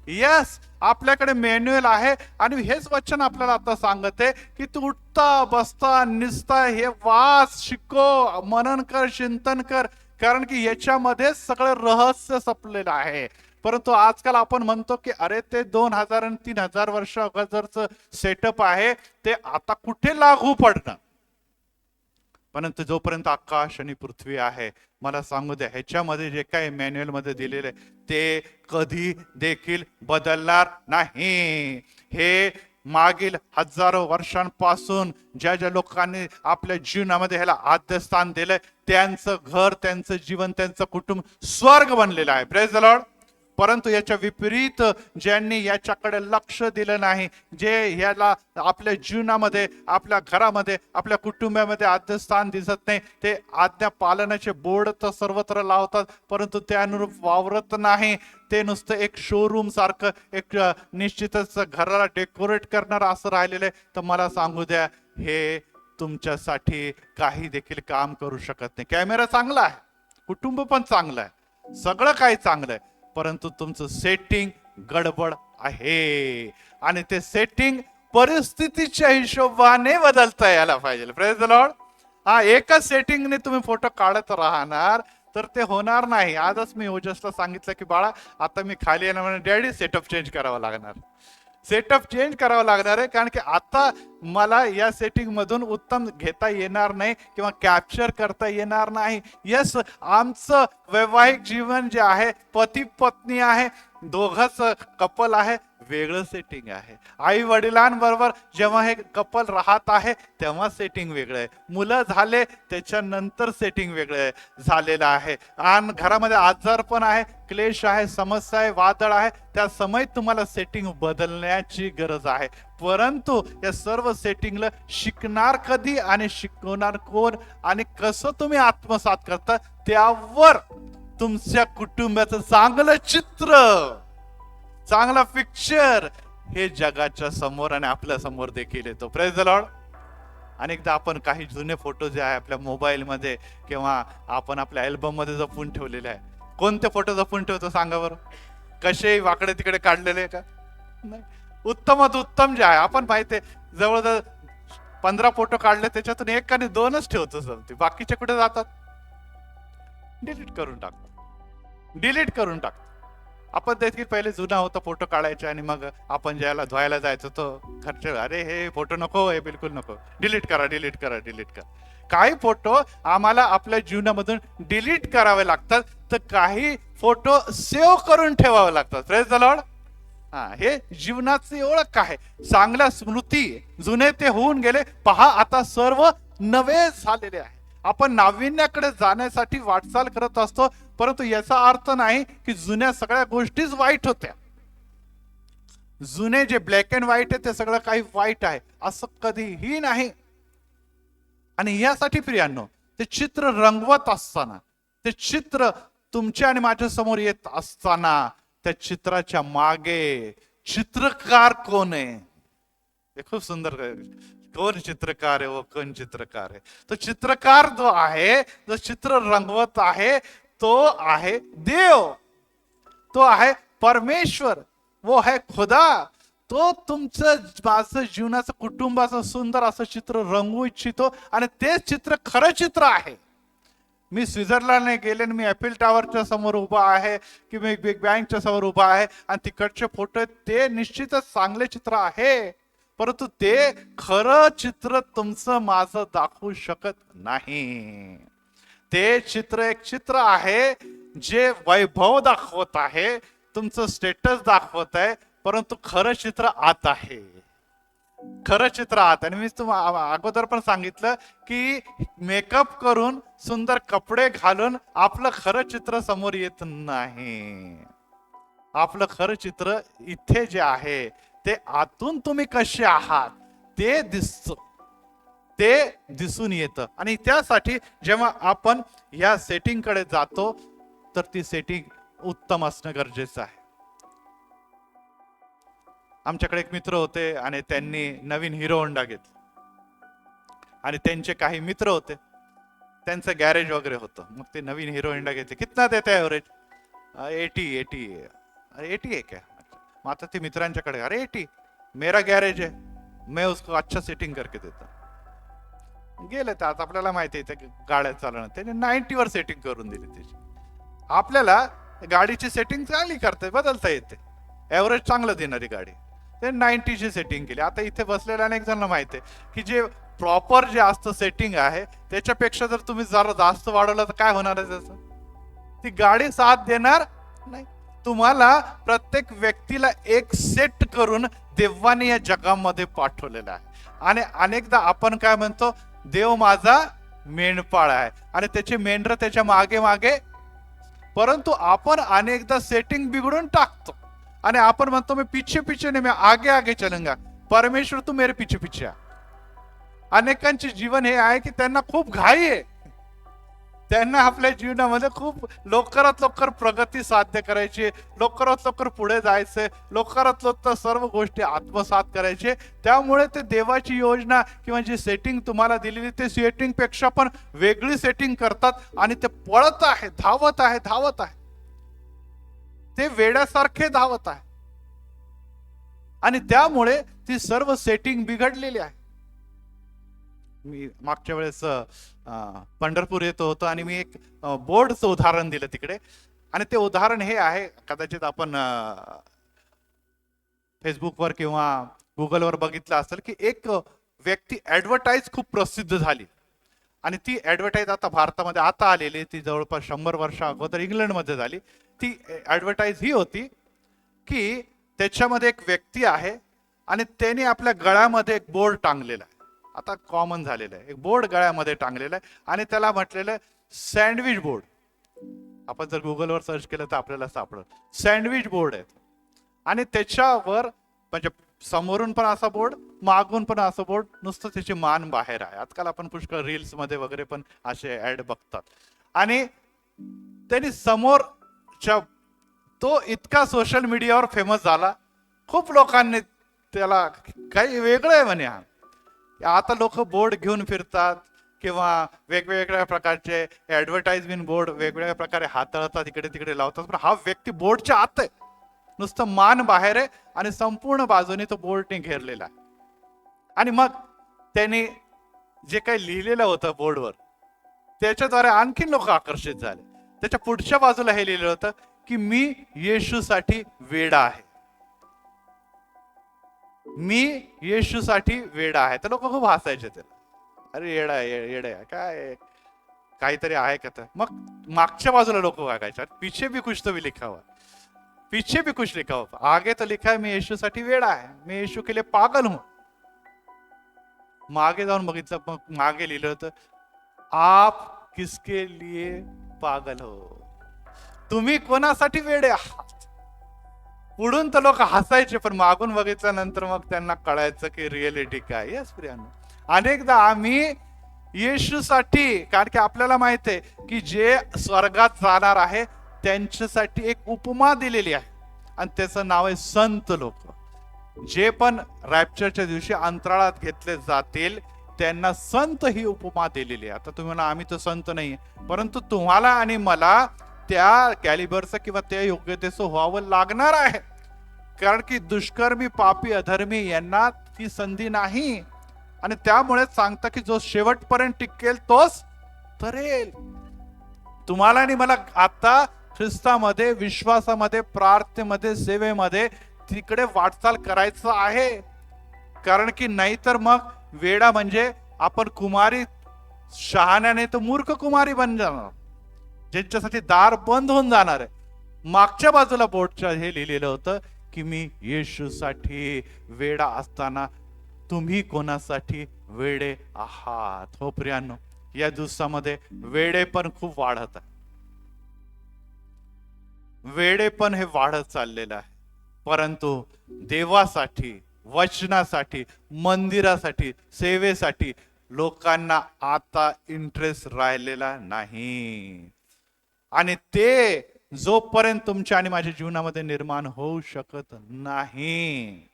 यस, आपल्याकडे मॅन्युअल आहे, आणि हेच वचन आपल्याला आता सांगते की तू उठता बसता निसता हे वाच, शिको, मनन कर, चिंतन कर, कारण की याच्यामध्ये सगळं रहस्य सपलेलं आहे. परंतु आजकाल आपण म्हणतो की अरे ते 2000 आणि 3000 वर्ष अगोदरचं सेटअप आहे ते आता कुठे लागू पडणं. परंतु जोपर्यंत आकाश आणि पृथ्वी आहे, मला सांगू द्या, ह्याच्यामध्ये जे काही मॅन्युअल मध्ये दिलेले ते कधी देखील बदलणार नाही. हे मागील हजारो वर्षांपासून ज्या ज्या लोकांनी आपल्या जीवनामध्ये ह्याला आद्यस्थान दिलंय, त्यांचं घर, त्यांचं जीवन, त्यांचं कुटुंब स्वर्ग बनलेलं आहे. Praise the Lord. परंतु याच्या विपरीत ज्यांनी याच्याकडे लक्ष दिलं नाही, जे याला आपल्या जीवनामध्ये, आपल्या घरामध्ये, आपल्या कुटुंबामध्ये आद्यस्थान दिसत नाही, ते आज्ञा पालनाचे बोर्ड तर सर्वत्र लावतात, परंतु त्यानुरूप वावरत नाही. ते नुसतं एक शोरूम सारखं, एक निश्चितच घराला डेकोरेट करणार असं राहिलेलं आहे. तर मला सांगू द्या, हे तुमच्यासाठी काही देखील काम करू शकत नाही. कॅमेरा चांगला आहे, कुटुंब पण चांगलं आहे, सगळं काही चांगलं आहे, परंतु तुमचं सेटिंग गडबड आहे, आणि ते सेटिंग परिस्थितीच्या हिशोबाने बदलता यायला पाहिजे. Praise the Lord. हा, एकच सेटिंगने तुम्ही फोटो काढत राहणार तर ते होणार नाही. आजच मी ओजसला सांगितलं की बाळा, आता मी खाली येणार म्हणजे डॅडी सेटअप चेंज करावा लागणार, सेटअप चेंज करावं लागणार आहे, कारण की आता मला या सेटिंग मधून उत्तम घेता येणार नाही किंवा कॅप्चर करता येणार नाही. यस, आमचं वैवाहिक जीवन जे आहे, पती पत्नी आहे, दोघंच कपल आहे, वेगळं सेटिंग आहे. आई वडिलांबरोबर जेव्हा हे कपल राहत आहे तेव्हा सेटिंग वेगळं आहे, मुलं झाले त्याच्यानंतर सेटिंग वेगळं झालेलं आहे, आणि घरामध्ये आजार पण आहे, क्लेश आहे, समस्या आहे, वादळ आहे, त्या समय तुम्हाला सेटिंग बदलण्याची गरज आहे. परंतु या सर्व सेटिंगला शिकणार कधी आणि शिकवणार कोण आणि कसं तुम्ही आत्मसात करता, त्यावर तुमच्या कुटुंबाचं चांगलं चित्र, चांगला पिक्चर हे जगाच्या समोर आणि आपल्या समोर देखील येतो. Praise the Lord. अनेकदा आपण काही जुने फोटो जे आहे आपल्या मोबाईल मध्ये किंवा आपण आपल्या अल्बम मध्ये जपून ठेवलेले आहे. कोणते फोटो जपून ठेवतो सांगा बरं? कसे वाकडे तिकडे काढलेले का? नाही. उत्तमात उत्तम जे आहे, आपण माहिती आहे जवळजवळ 15 फोटो काढले, त्याच्यातून एक आणि दोनच ठेवतो, समजते बाकीचे कुठे जातात? डिलीट करून टाकतो, डिलीट करून टाकतो. आपण देखील पहिले जुना होता फोटो काढायचे, आणि मग आपण ज्याला धुवायला जायचो तो खर्च, अरे हे फोटो नको, हे बिलकुल नको, डिलीट करा, डिलीट करा, डिलीट करा. काही फोटो आम्हाला आपल्या जीवनामधून डिलीट करावे लागतात, तर काही फोटो सेव्ह करून ठेवावे लागतात. Praise the Lord. हा, हे जीवनाची ओळख आहे. चांगल्या स्मृती, जुने ते होऊन गेले, पहा आता सर्व नवे झालेले आहे. आपण नाविन्याकडे जाण्यासाठी वाटचाल करत असतो, परंतु याचा अर्थ नाही की जुन्या सगळ्या गोष्टीच वाईट होत्या. जुने जे ब्लॅक अँड व्हाईट आहे ते सगळं काही वाईट आहे असं कधीही नाही. आणि यासाठी प्रियांनो, ते चित्र रंगवत असताना, ते चित्र तुमच्या आणि माझ्या समोर येत असताना, त्या चित्राच्या मागे चित्रकार कोण आहे हे खूप सुंदर. कोण चित्रकार आहे व कोण चित्रकार आहे? तो चित्रकार जो आहे, जो चित्र रंगवत आहे, तो आहे देव, तो आहे परमेश्वर, वो है खुदा. तो तुमचं माझं जीवनाचं कुटुंबाचं सुंदर असं चित्र रंगवू इच्छितो, आणि तेच चित्र खरं चित्र आहे. मी स्वित्झर्लंडला गेले, मी एफिल टॉवरच्या समोर उभा आहे, की मी बिग बँगच्या समोर उभा आहे, आणि तिकडचे फोटो ते निश्चितच चांगले चित्र आहे, परंतु ते खरं चित्र तुमचं माझं दाखवू शकत नाही. ते चित्र एक चित्र आहे जे वैभव दाखवत आहे, तुमचं स्टेटस दाखवत आहे, परंतु खरं चित्र आत आहे. खरं चित्र आहात. आणि मी तुम्हाला अगोदर पण सांगितलं की मेकअप करून सुंदर कपडे घालून आपलं खरं चित्र समोर येत नाही. आपलं खरं चित्र इथे जे आहे ते आतून तुम्ही कसे आहात ते दिसत, ते दिसून येतं. आणि त्यासाठी जेव्हा आपण या सेटिंग कडे जातो तर ती सेटिंग उत्तम असणं गरजेचं आहे. आमच्याकडे एक मित्र होते आणि त्यांनी नवीन हिरो होंडा घेतला आणि त्यांचे काही मित्र होते, त्यांचं गॅरेज वगैरे होतं. मग ते नवीन हिरो होंडा घेतले. कितना देते एव्हरेज? 80 अरे 80 है क्या? मग आता ते मित्रांच्याकडे, अरे 80 मेरा गॅरेज है, मैं उसको अच्छा सेटिंग करके देता. गेले तर आता आपल्याला माहिती आहे गाड्या चालवणं, त्याने 90 वर सेटिंग करून दिली त्याची. आपल्याला गाडीची सेटिंग चांगली करता बदलता येते, एव्हरेज चांगलं देणारी गाडी, ते 90 ची सेटिंग केली. आता इथे बसलेल्या अनेक जणांना माहिती आहे की जे प्रॉपर जे असतं सेटिंग आहे त्याच्यापेक्षा जर तुम्ही जरा जास्त वाढवलं तर काय होणार आहे त्याचं? ती गाडी साथ देणार नाही. तुम्हाला प्रत्येक व्यक्तीला एक सेट करून देवाने या जगामध्ये पाठवलेलं आहे. आणि अनेकदा आपण काय म्हणतो, देव माझा मेंढपाळ आहे आणि त्याचे मेंढर त्याच्या मागे मागे, परंतु आपण अनेकदा सेटिंग बिघडून टाकतो आणि आपण म्हणतो मी पीछे पीछे नाही, मैं आगे आगे चलूंगा. परमेश्वर तू मेरे पीछे पीछे आ. अनेकांचे जीवन हे आहे की त्यांना खूप घाई आहे, त्यांना आपल्या जीवनामध्ये खूप लवकरात लवकर प्रगती साध्य करायची, लवकरात लवकर पुढे जायचंय, लवकरात लवकर सर्व गोष्टी आत्मसात करायचे. त्यामुळे ते देवाची योजना किंवा जी सेटिंग तुम्हाला दिलेली ते सेटिंग पेक्षा पण वेगळी सेटिंग करतात आणि ते पळत आहे, धावत आहे, धावत आहे, ते वेड्यासारखे धावत आहे आणि त्यामुळे ती सर्व सेटिंग बिघडलेली आहे. मी मागच्या वेळेस पंढरपूर येतो होतो आणि मी एक बोर्डचं उदाहरण दिलं तिकडे. आणि ते उदाहरण हे आहे, कदाचित आपण फेसबुकवर किंवा गुगलवर बघितलं असेल की एक व्यक्ती ऍडव्हर्टाईज खूप प्रसिद्ध झाली आणि ती ऍडव्हर्टाईज आता भारतामध्ये आता आलेली, ती जवळपास 100 वर्षा अगोदर इंग्लंडमध्ये झाली. ती ऍडव्हर्टाईज ही होती की त्याच्यामध्ये एक व्यक्ती आहे आणि त्याने आपल्या गळ्यामध्ये एक बोर्ड टांगलेला आहे, आता कॉमन झालेलं आहे, एक बोर्ड गळ्यामध्ये टांगलेला आहे आणि त्याला म्हटलेलं सँडविच बोर्ड. आपण जर गुगलवर सर्च केलं तर आपल्याला सापडलं सँडविच बोर्ड आहे. आणि त्याच्यावर म्हणजे समोरून पण असा बोर्ड, मागून पण असं बोर्ड, नुसतं त्याची मान बाहेर आहे. आजकाल आपण पुष्कळ रील्स मध्ये वगैरे पण असे ऍड बघतात. आणि त्यांनी समोरच्या, तो इतका सोशल मीडियावर फेमस झाला, खूप लोकांनी त्याला काही वेगळं आहे म्हणे, आता लोक बोर्ड घेऊन फिरतात किंवा वेगवेगळ्या प्रकारचे ऍडव्हर्टाइजमेंट बोर्ड वेगवेगळ्या प्रकारे हाताळतात, इकडे तिकडे लावतात. पण हा व्यक्ती बोर्डच्या आत आहे, नुसतं मान बाहेर आहे आणि संपूर्ण बाजूने तो बोर्डने घेरलेला आहे. आणि मग त्याने जे काही लिहिलेलं होतं बोर्डवर त्याच्याद्वारे आणखीन लोक आकर्षित झाले. त्याच्या पुढच्या बाजूला हे लिहिलं होतं की मी येशूसाठी वेडा आहे, मी येशूसाठी वेडा आहे. तर लोक खूप हसायचे त्याला, अरे येडा येडा काय, काहीतरी आहे का. तर मग मागच्या बाजूला लोक वागायचे, पीछे भी कुछ तो भी लिखा हुआ, पीछे भी कुछ लिखा हुआ, आगे तो लिखा है मैं येशूसाठी वेडा आहे, मैं येशू के लिए पागल हूं. मागे जाऊन बघितलं, मग मागे लिहिलं होतं आप किसके लिए पागल हो, तुम्ही कोणासाठी वेडे आहात. पुढून तर लोक हसायचे, पण मागून बघितल्यानंतर मग त्यांना कळायचं की रिअलिटी काय. येस प्रियानो, अनेकदा आम्ही येशूसाठी, कारण की आपल्याला माहित आहे की जे स्वर्गात जाणार आहे त्यांच्यासाठी एक उपमा दिलेली आहे आणि त्याचं नाव आहे संत लोक. जे पण रॅप्चरच्या दिवशी अंतराळात घेतले जातील त्यांना संत ही उपमा दिलेली आहे. आता तुम्ही म्हणा आम्ही तर संत नाही, परंतु तुम्हाला आणि मला त्या कॅलिबरचं किंवा त्या योग्यतेचं व्हावं लागणार आहे, कारण की दुष्कर्मी, पापी, अधर्मी यांना ती संधी नाही. आणि त्यामुळे सांगतं की जो शेवटपर्यंत टिकेल तोच तरेल. तुम्हाला आणि मला आता ख्रिस्तामध्ये, विश्वासामध्ये, प्रार्थनेमध्ये, सेवेमध्ये तिकडे वाटचाल करायचं आहे. कारण की नाहीतर मग वेडा म्हणजे आपण कुमारी, शहाण्याने तर मूर्ख कुमारी बन जाणार, ज्यांच्यासाठी दार बंद होऊन जाणार आहे. मागच्या बाजूला बोर्डच्या हे लिहिलेलं होतं की मी येशूसाठी वेडा असताना तुम्ही कोणासाठी वेडे आहात. हो प्रियांनो, या दिवसामध्ये वेडे पण खूप वाढत आहे. वेडे पण हे वाढत चाललेलं आहे. परंतु देवासाठी, वचनासाठी, मंदिरासाठी, सेवेसाठी लोकांना आता इंटरेस्ट राहिलेला नाही. आणि ते जोपर्यंत तुमच्या आणि माझ्या जीवनामध्ये निर्माण होऊ शकत नाही,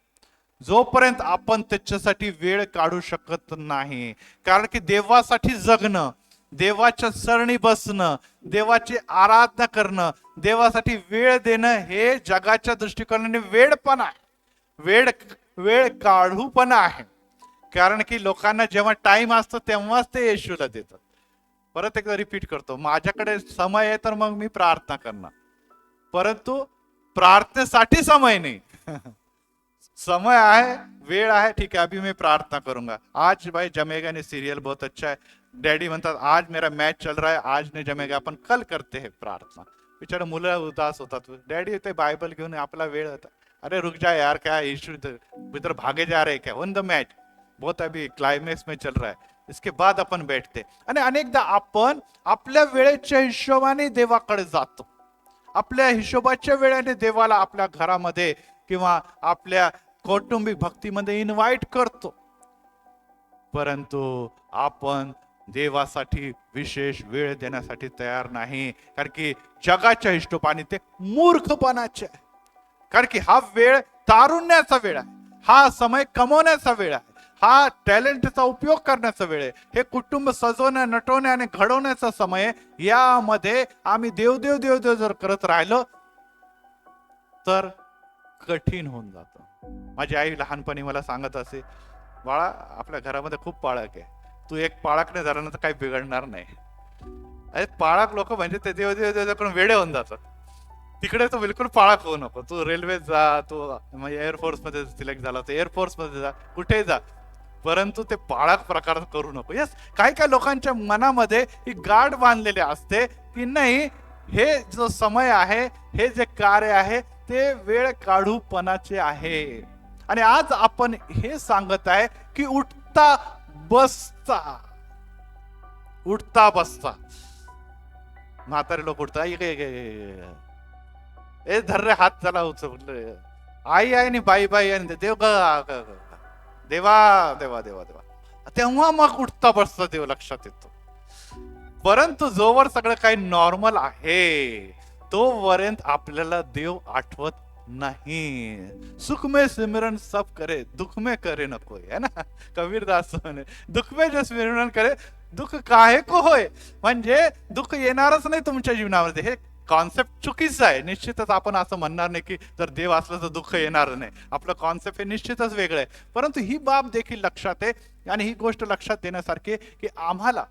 जोपर्यंत आपण त्याच्यासाठी वेळ काढू शकत नाही. कारण की देवासाठी जगणं, देवाच्या सरणी बसणं, देवाची आराधना करणं, देवासाठी वेळ देणं हे जगाच्या दृष्टिकोनाने वेडपणा आहे, वेळ वेळ काढूपणा आहे. कारण की लोकांना जेव्हा टाइम असतो तेव्हाच ते येशूला देतात. परत एकदा रिपीट करतो, माझ्याकडे समय आहे तर मग मी प्रार्थना करणार, परंतु प्रार्थनेसाठी समय नाही. समय है, वेळ आहे, ठीक है, अभी मैं प्रार्थना करूंगा. आज भाई जमेगा नहीं, सीरियल बहुत अच्छा है. डैडी म्हणतात आज मेरा मैच चल रहा है, आज नहीं जमेगा, अपन कल करते हैं प्रार्थना. बिचारा मुलं उदास होतात. डॅडी ते बायबल घेऊन आपला वेळ होता. अरे रुक जा यार, क्या इशू इधर भागे जा रहे क्या, वन द मैच बहुत अभी क्लाइमॅक्स में चल रहा है, इसके बाद आपण बैठते. आणि अनेकदा आपण आपल्या वेळेच्या हिशोबाने देवाकडे जातो, आपल्या हिशोबाच्या वेळेने देवाला आपल्या घरामध्ये किंवा आपल्या कौटुंबिक भक्तीमध्ये इन्व्हाइट करतो. परंतु आपण देवासाठी विशेष वेळ देण्यासाठी तयार नाही. कारण की जगाच्या हिशोबाने ते मूर्खपणाचे आहे. कारण की हा वेळ तारुण्याचा वेळ आहे, हा समय कमवण्याचा वेळ आहे, हा टॅलेंटचा उपयोग करण्याचा वेळ आहे, हे कुटुंब सजवण्या, नटवण्या आणि घडवण्याचा समय आहे. यामध्ये आम्ही देवदेव देवदेव जर करत राहिलो तर कठीण होऊन जातं. माझी आई लहानपणी मला सांगत असे, बाळा आपल्या घरामध्ये खूप पाळक आहे, तू एक पाळक नाही झाला ना तर काही बिघडणार नाही. अरे पाळक लोक म्हणजे ते देव देव देव करून वेडे होऊन जातात. तिकडे तो बिलकुल पाळक होऊ नको. तू रेल्वेत जा, तू एअरफोर्स मध्ये सिलेक्ट झाला तर एअरफोर्स मध्ये जा, कुठे जा, परंतु ते पाळक प्रकार करू नको. यस, काही काही लोकांच्या मनामध्ये ही गाठ बांधलेली असते की नाही, हे जो समय आहे, हे जे कार्य आहे ते वेळ काढूपणाचे आहे. आणि आज आपण हे सांगत आहे की उठता बसता, उठता बसता म्हातारे लोक उठता, ए धर रे हात, चला उचल, आई आहे नि बाई बाई आणि देव देवा देवा देवा देवा, तेव्हा मग उठता बसता देव लक्षात येतो. परंतु जोवर सगळं काही नॉर्मल आहे तोपर्यंत आपल्याला देव आठवत नाही. सुख में सिमरन सब करे, दुख में करे न कोई, है ना. कबीरदास म्हणे, दुख में जो सिमरन करे दुःख काहे को होय. म्हणजे दुःख येणारच नाही तुमच्या जीवनामध्ये. हे कॉन्सेप्ट चुकीचं आहे. निश्चितच आपण असं म्हणणार नाही की जर देव असलं तर दुःख येणार नाही. आपलं कॉन्सेप्ट हे निश्चितच वेगळं आहे. परंतु ही बाब देखील लक्षात आहे आणि ही गोष्ट लक्षात देण्यासारखी की आम्हाला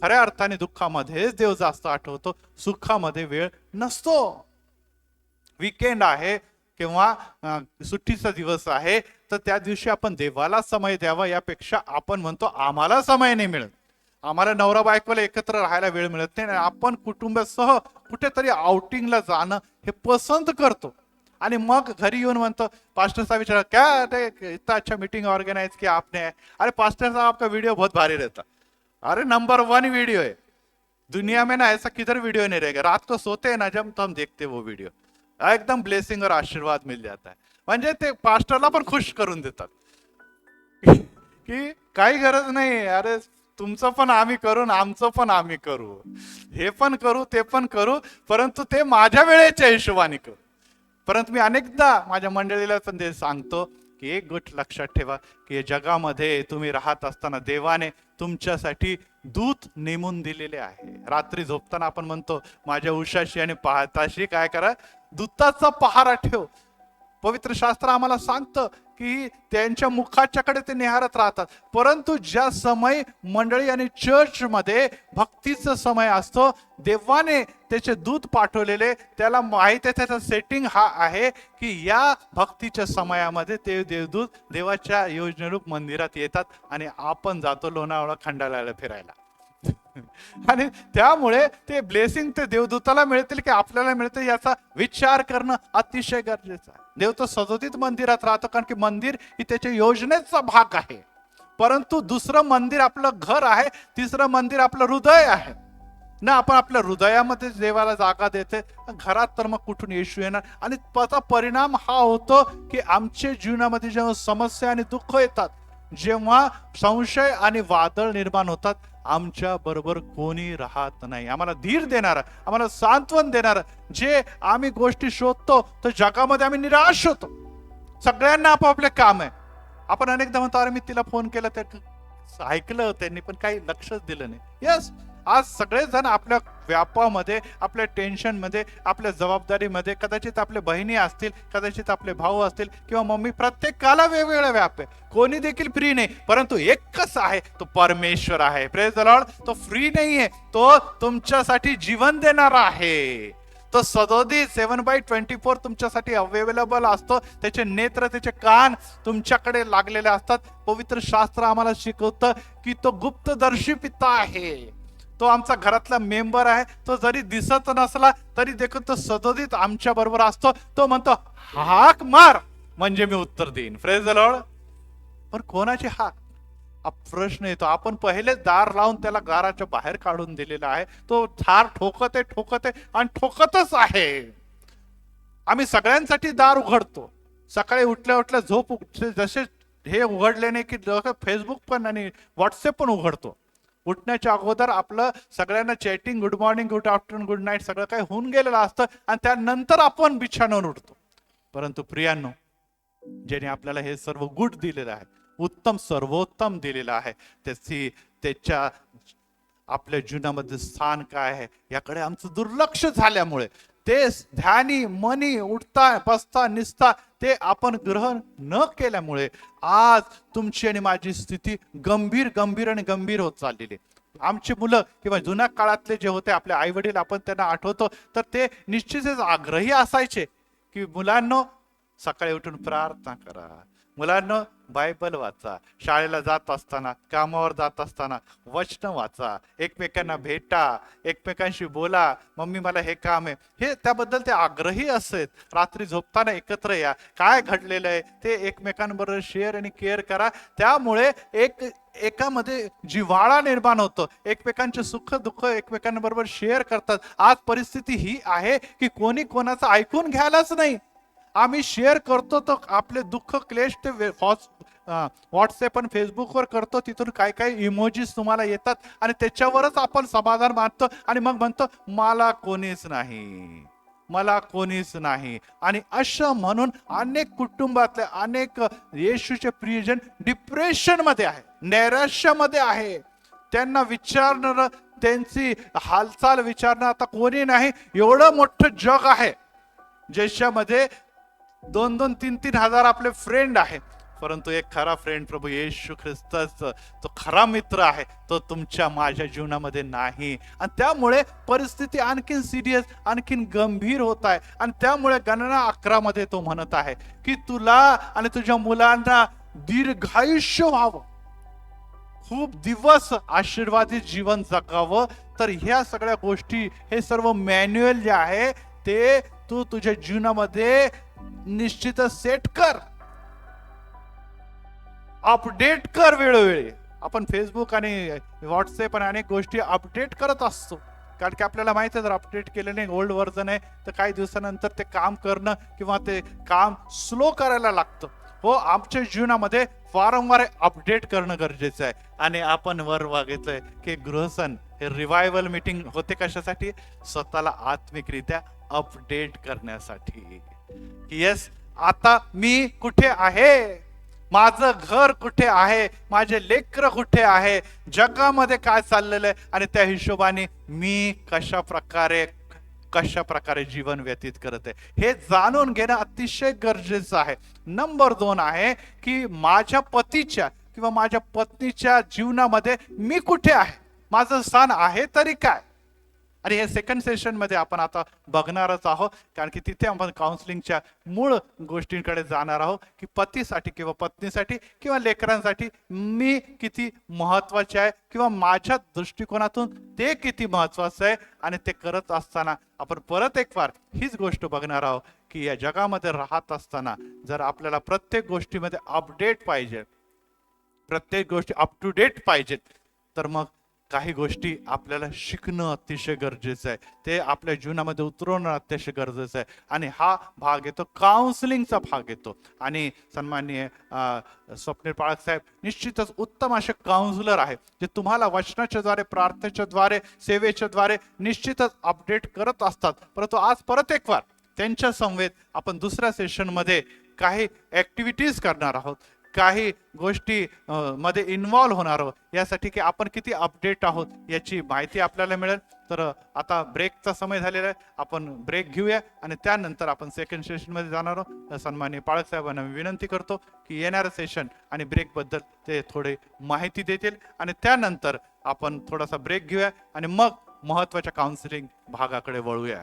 खऱ्या अर्थाने दुःखामध्येच देव जास्त आठवतो, सुखामध्ये वेळ नसतो. वीकेंड आहे किंवा सुट्टीचा दिवस आहे तर त्या दिवशी आपण देवाला समय द्यावा, यापेक्षा आपण म्हणतो आम्हाला समय नाही मिळत, आम्हाला नवरा बायकोला एकत्र राहायला वेळ मिळत नाही, आपण कुटुंबासह कुठेतरी आउटिंगला जाणं हे पसंत करतो. आणि मग घरी येऊन म्हणतो, पास्टर साहब विचारा क्या इतना अच्छा मीटिंग ऑर्गेनाइज किया आपने. अरे पास्टर साहब आपका वीडियो बहुत भारी रहता. अरे नंबर 1 वीडियो है दुनिया में ना, ऐसा किधर वीडियो नहीं रहेगा. रात को सोते हैं ना जब तो हम देखते वो वीडियो, एकदम ब्लेसिंग और आशीर्वाद मिल जाता है. म्हणजे ते पास्टरला पण खुश करून देतात की काही गरज नाही, अरे तुमचं पण आम्ही करू, आमचं पण आम्ही करू, हे पण करू ते पण करू, परंतु ते माझ्या वेळेच्या हिशोबाने करू. परंतु मी अनेकदा माझ्या मंडळीला पण ते सांगतो की एक गोष्ट लक्षात ठेवा की जगामध्ये तुम्ही राहत असताना देवाने तुमच्यासाठी दूत नेमून दिलेले आहे. रात्री झोपताना आपण म्हणतो माझ्या उशाशी आणि पाहताशी काय करा, दूताचा पहारा ठेव. पवित्र शास्त्र आम्हाला सांगतं की त्यांच्या मुखाच्याकडे ते निहारत राहतात. परंतु ज्या समय मंडळी आणि चर्च मध्ये भक्तीचा समय असतो, देवाने त्याचे दूत पाठवलेले, त्याला माहित आहे त्याचा सेटिंग हा आहे की या भक्तीच्या समयामध्ये ते देवदूत देवाच्या योजनेरूप मंदिरात येतात आणि आपण जातो लोणावळा खंडाळ्याला फिरायला. आणि त्यामुळे ते ब्लेसिंग ते देवदूताला मिळतील की आपल्याला मिळते याचा विचार करणं अतिशय गरजेचं आहे. देव तर सदोदित मंदिरात राहतो, कारण की मंदिर ही त्याच्या योजनेचा भाग आहे. परंतु दुसरं मंदिर आपलं घर आहे, तिसरं मंदिर आपलं हृदय आहे ना. आपण आपल्या हृदयामध्ये देवाला जागा देते, घरात तर मग कुठून येशू येणार. आणि त्याचा परिणाम हा होतो की आमच्या जीवनामध्ये जेव्हा समस्या आणि दुःख येतात, जेव्हा संशय आणि वादळ निर्माण होतात, आमच्या बरोबर कोणी राहत नाही. आम्हाला धीर देणार, आम्हाला सांत्वन देणार, जे आम्ही गोष्टी शोधतो तर जगामध्ये आम्ही निराश होतो. सगळ्यांना आपापले काम आहे. आपण अनेकदा म्हणतो, अरे मी तिला फोन केला तर ऐकलं त्यांनी पण काही लक्षच दिलं नाही. यस, आज सगळेजण आपल्या व्यापामध्ये, आपल्या टेन्शनमध्ये, आपल्या जबाबदारीमध्ये, कदाचित आपल्या बहिणी असतील, कदाचित आपले भाऊ असतील किंवा मम्मी, प्रत्येकाला वेगवेगळा व्याप आहे. कोणी देखील फ्री नाही. परंतु एकच आहे, तो परमेश्वर आहे. Praise the Lord. तो फ्री नाहीये, तो तुमच्यासाठी जीवन देणारा आहे. तो सदोदित 7/24 तुमच्यासाठी अवेलेबल असतो. त्याचे नेत्र, त्याचे कान तुमच्याकडे लागलेले असतात. पवित्र शास्त्र आम्हाला शिकवतं की तो गुप्तदर्शी पिता आहे. तो आमचा घरातला मेंबर आहे. तो जरी दिसत नसला तरी देखील तो सदोदित आमच्या बरोबर असतो. तो म्हणतो, हाक मार म्हणजे मी उत्तर देईन. Praise the Lord. पण कोणाची हाक? प्रश्न येतो. आपण पहिलेच दार लावून त्याला दाराच्या बाहेर काढून दिलेला आहे. तो दार ठोकत आहे आणि ठोकतच आहे. आम्ही सगळ्यांसाठी दार उघडतो. सकाळी उठल्या उठल्या झोप जसे हे उघडले नाही की फेसबुक पण आणि व्हॉट्सअप पण उघडतो. उठण्याच्या अगोदर आपलं सगळ्यांना chatting, good morning, good afternoon, good night सगळं काही होऊन गेलेलं असतं आणि त्यानंतर आपण बिछाण्यावर उठतो. परंतु प्रियांनो, ज्याने आपल्याला हे सर्व गुड दिलेलं आहे, उत्तम सर्वोत्तम दिलेलं आहे, त्याच्या आपल्या जीवनामध्ये स्थान काय आहे याकडे आमचं दुर्लक्ष झाल्यामुळे, ते ध्यानी मनी उठता बसता निसता ते आपण ग्रहण न केल्यामुळे आज तुमची आणि माझी स्थिती गंभीर गंभीर आणि गंभीर होत चाललेली. आमची मुलं किंवा जुन्या काळातले जे होते आपले आई वडील, आपण त्यांना आठवतो तर ते निश्चितच आग्रही असायचे की मुलांनो सकाळी उठून प्रार्थना करा, मुलांना बायबल वाचा, शाळेला जात असताना, कामावर जात असताना वचन वाचा, एकमेकांना भेटा, एकमेकांशी बोला, मम्मी मला हे काम आहे, हे त्याबद्दल ते आग्रही असत. रात्री झोपताना एकत्र या, काय घडलेलं आहे ते एकमेकांबरोबर शेअर आणि केअर करा. त्यामुळे एकामध्ये जिव्हाळा निर्माण होतो, एकमेकांचे सुख दुःख एकमेकांबरोबर शेअर करतात. आज परिस्थिती ही आहे की कोणी कोणाचं ऐकून घ्यायलाच नाही. आम्ही शेअर करतो तर आपले दुःख क्लेश ते व्हॉट्सअप आणि फेसबुकवर करतो, तिथून काय काय इमोजीस तुम्हाला येतात आणि त्याच्यावरच आपण समाधान मानतो आणि मग म्हणतो मला कोणीच नाही, मला कोणीच नाही. आणि असं म्हणून अनेक कुटुंबातले अनेक येशूचे प्रियजन डिप्रेशन मध्ये आहे, नैराश्यामध्ये आहे. त्यांना विचारणार, त्यांची हालचाल विचारणार आता कोणी नाही. एवढं मोठं जग आहे ज्याच्यामध्ये 2-2, 3-3 हजार आपले फ्रेंड आहेत, परंतु एक खरा फ्रेंड प्रभू येशू ख्रिस्तच, तो खरा मित्र आहे, तो तुमच्या माझ्या जीवनामध्ये नाही. आणि त्यामुळे परिस्थिती आणखीन सिरियस, आणखीन गंभीर होत आहे. आणि त्यामुळे गणना 11 मध्ये तो म्हणत आहे की तुला आणि तुझ्या मुलांना दीर्घायुष्य व्हावं, खूप दिवस आशीर्वादित जीवन जगावं. तर ह्या सगळ्या गोष्टी, हे सर्व मॅन्युअल जे आहे ते तू तुझ्या जीवनामध्ये निश्चितच सेट कर, अपडेट कर वेळोवेळी. आपण फेसबुक आणि व्हॉट्सअप आणि अनेक गोष्टी अपडेट करत असतो, कारण की आपल्याला माहिती आहे जर अपडेट केलं नाही, ओल्ड व्हर्जन आहे, तर काही दिवसानंतर ते काम करणं किंवा ते काम स्लो करायला लागतं. हो, आमच्या जीवनामध्ये वारंवार अपडेट करणं गरजेचं आहे. आणि आपण वर बघितलंय की गृहसन हे रिवायवल मीटिंग होते कशासाठी? स्वतःला आत्मिकरित्या अपडेट करण्यासाठी. येस, आता मी कुठे आहे, माझं घर कुठे आहे, माझे लेकर कुठे आहे, जगामध्ये काय चाललेलं आहे, आणि त्या हिशोबाने मी कशा प्रकारे जीवन व्यतीत करत आहे हे जाणून घेणं अतिशय गरजेचं आहे. नंबर 2 आहे की माझ्या पतीच्या किंवा माझ्या पत्नीच्या जीवनामध्ये मी कुठे आहे, माझं स्थान आहे तरी काय. आणि हे सेकंड सेशन मध्ये आपण आता बघणारच आहोत, कारण की तिथे आपण काउन्सिलिंगच्या मूळ गोष्टींकडे जाणार आहोत, की पतीसाठी किंवा पत्नीसाठी किंवा लेकरांसाठी मी किती महत्वाचे आहे किंवा माझ्या दृष्टिकोनातून ते किती महत्वाचं आहे. आणि ते करत असताना आपण परत एक फार हीच गोष्ट बघणार आहोत, की या जगामध्ये राहत असताना जर आपल्याला प्रत्येक गोष्टीमध्ये अपडेट पाहिजे, प्रत्येक गोष्टी अप टू डेट पाहिजेत, तर मग काही गोष्टी आपल्याला शिकणं अतिशय गरजेचं आहे, ते आपल्या जीवनामध्ये उतरवणं अतिशय गरजेचं आहे. आणि हा भाग येतो काउन्सिलिंगचा भाग येतो. आणि सन्माननीय स्वप्नील पाळक साहेब निश्चितच उत्तम असे काउन्सिलर आहे, जे तुम्हाला वचनाच्या द्वारे, प्रार्थनेच्या द्वारे, सेवेच्या द्वारे निश्चितच अपडेट करत असतात. परंतु आज परत एक वार त्यांच्या समवेत आपण दुसऱ्या सेशनमध्ये काही ऍक्टिव्हिटीज करणार आहोत, काही गोष्टी मध्ये इन्व्हॉल्व्ह होणार आहोत, यासाठी की आपण किती अपडेट आहोत याची माहिती आपल्याला मिळेल. तर आता ब्रेकचा समय झालेला आहे, आपण ब्रेक घेऊया आणि त्यानंतर आपण सेकंड सेशन मध्ये जाणार आहोत. सन्माननीय पाळक साहेबांना मी विनंती करतो की येणारं सेशन आणि ब्रेक बद्दल ते थोडे माहिती देतील, आणि त्यानंतर आपण थोडासा ब्रेक घेऊया आणि मग महत्वाच्या काउन्सिलिंग भागाकडे वळूया.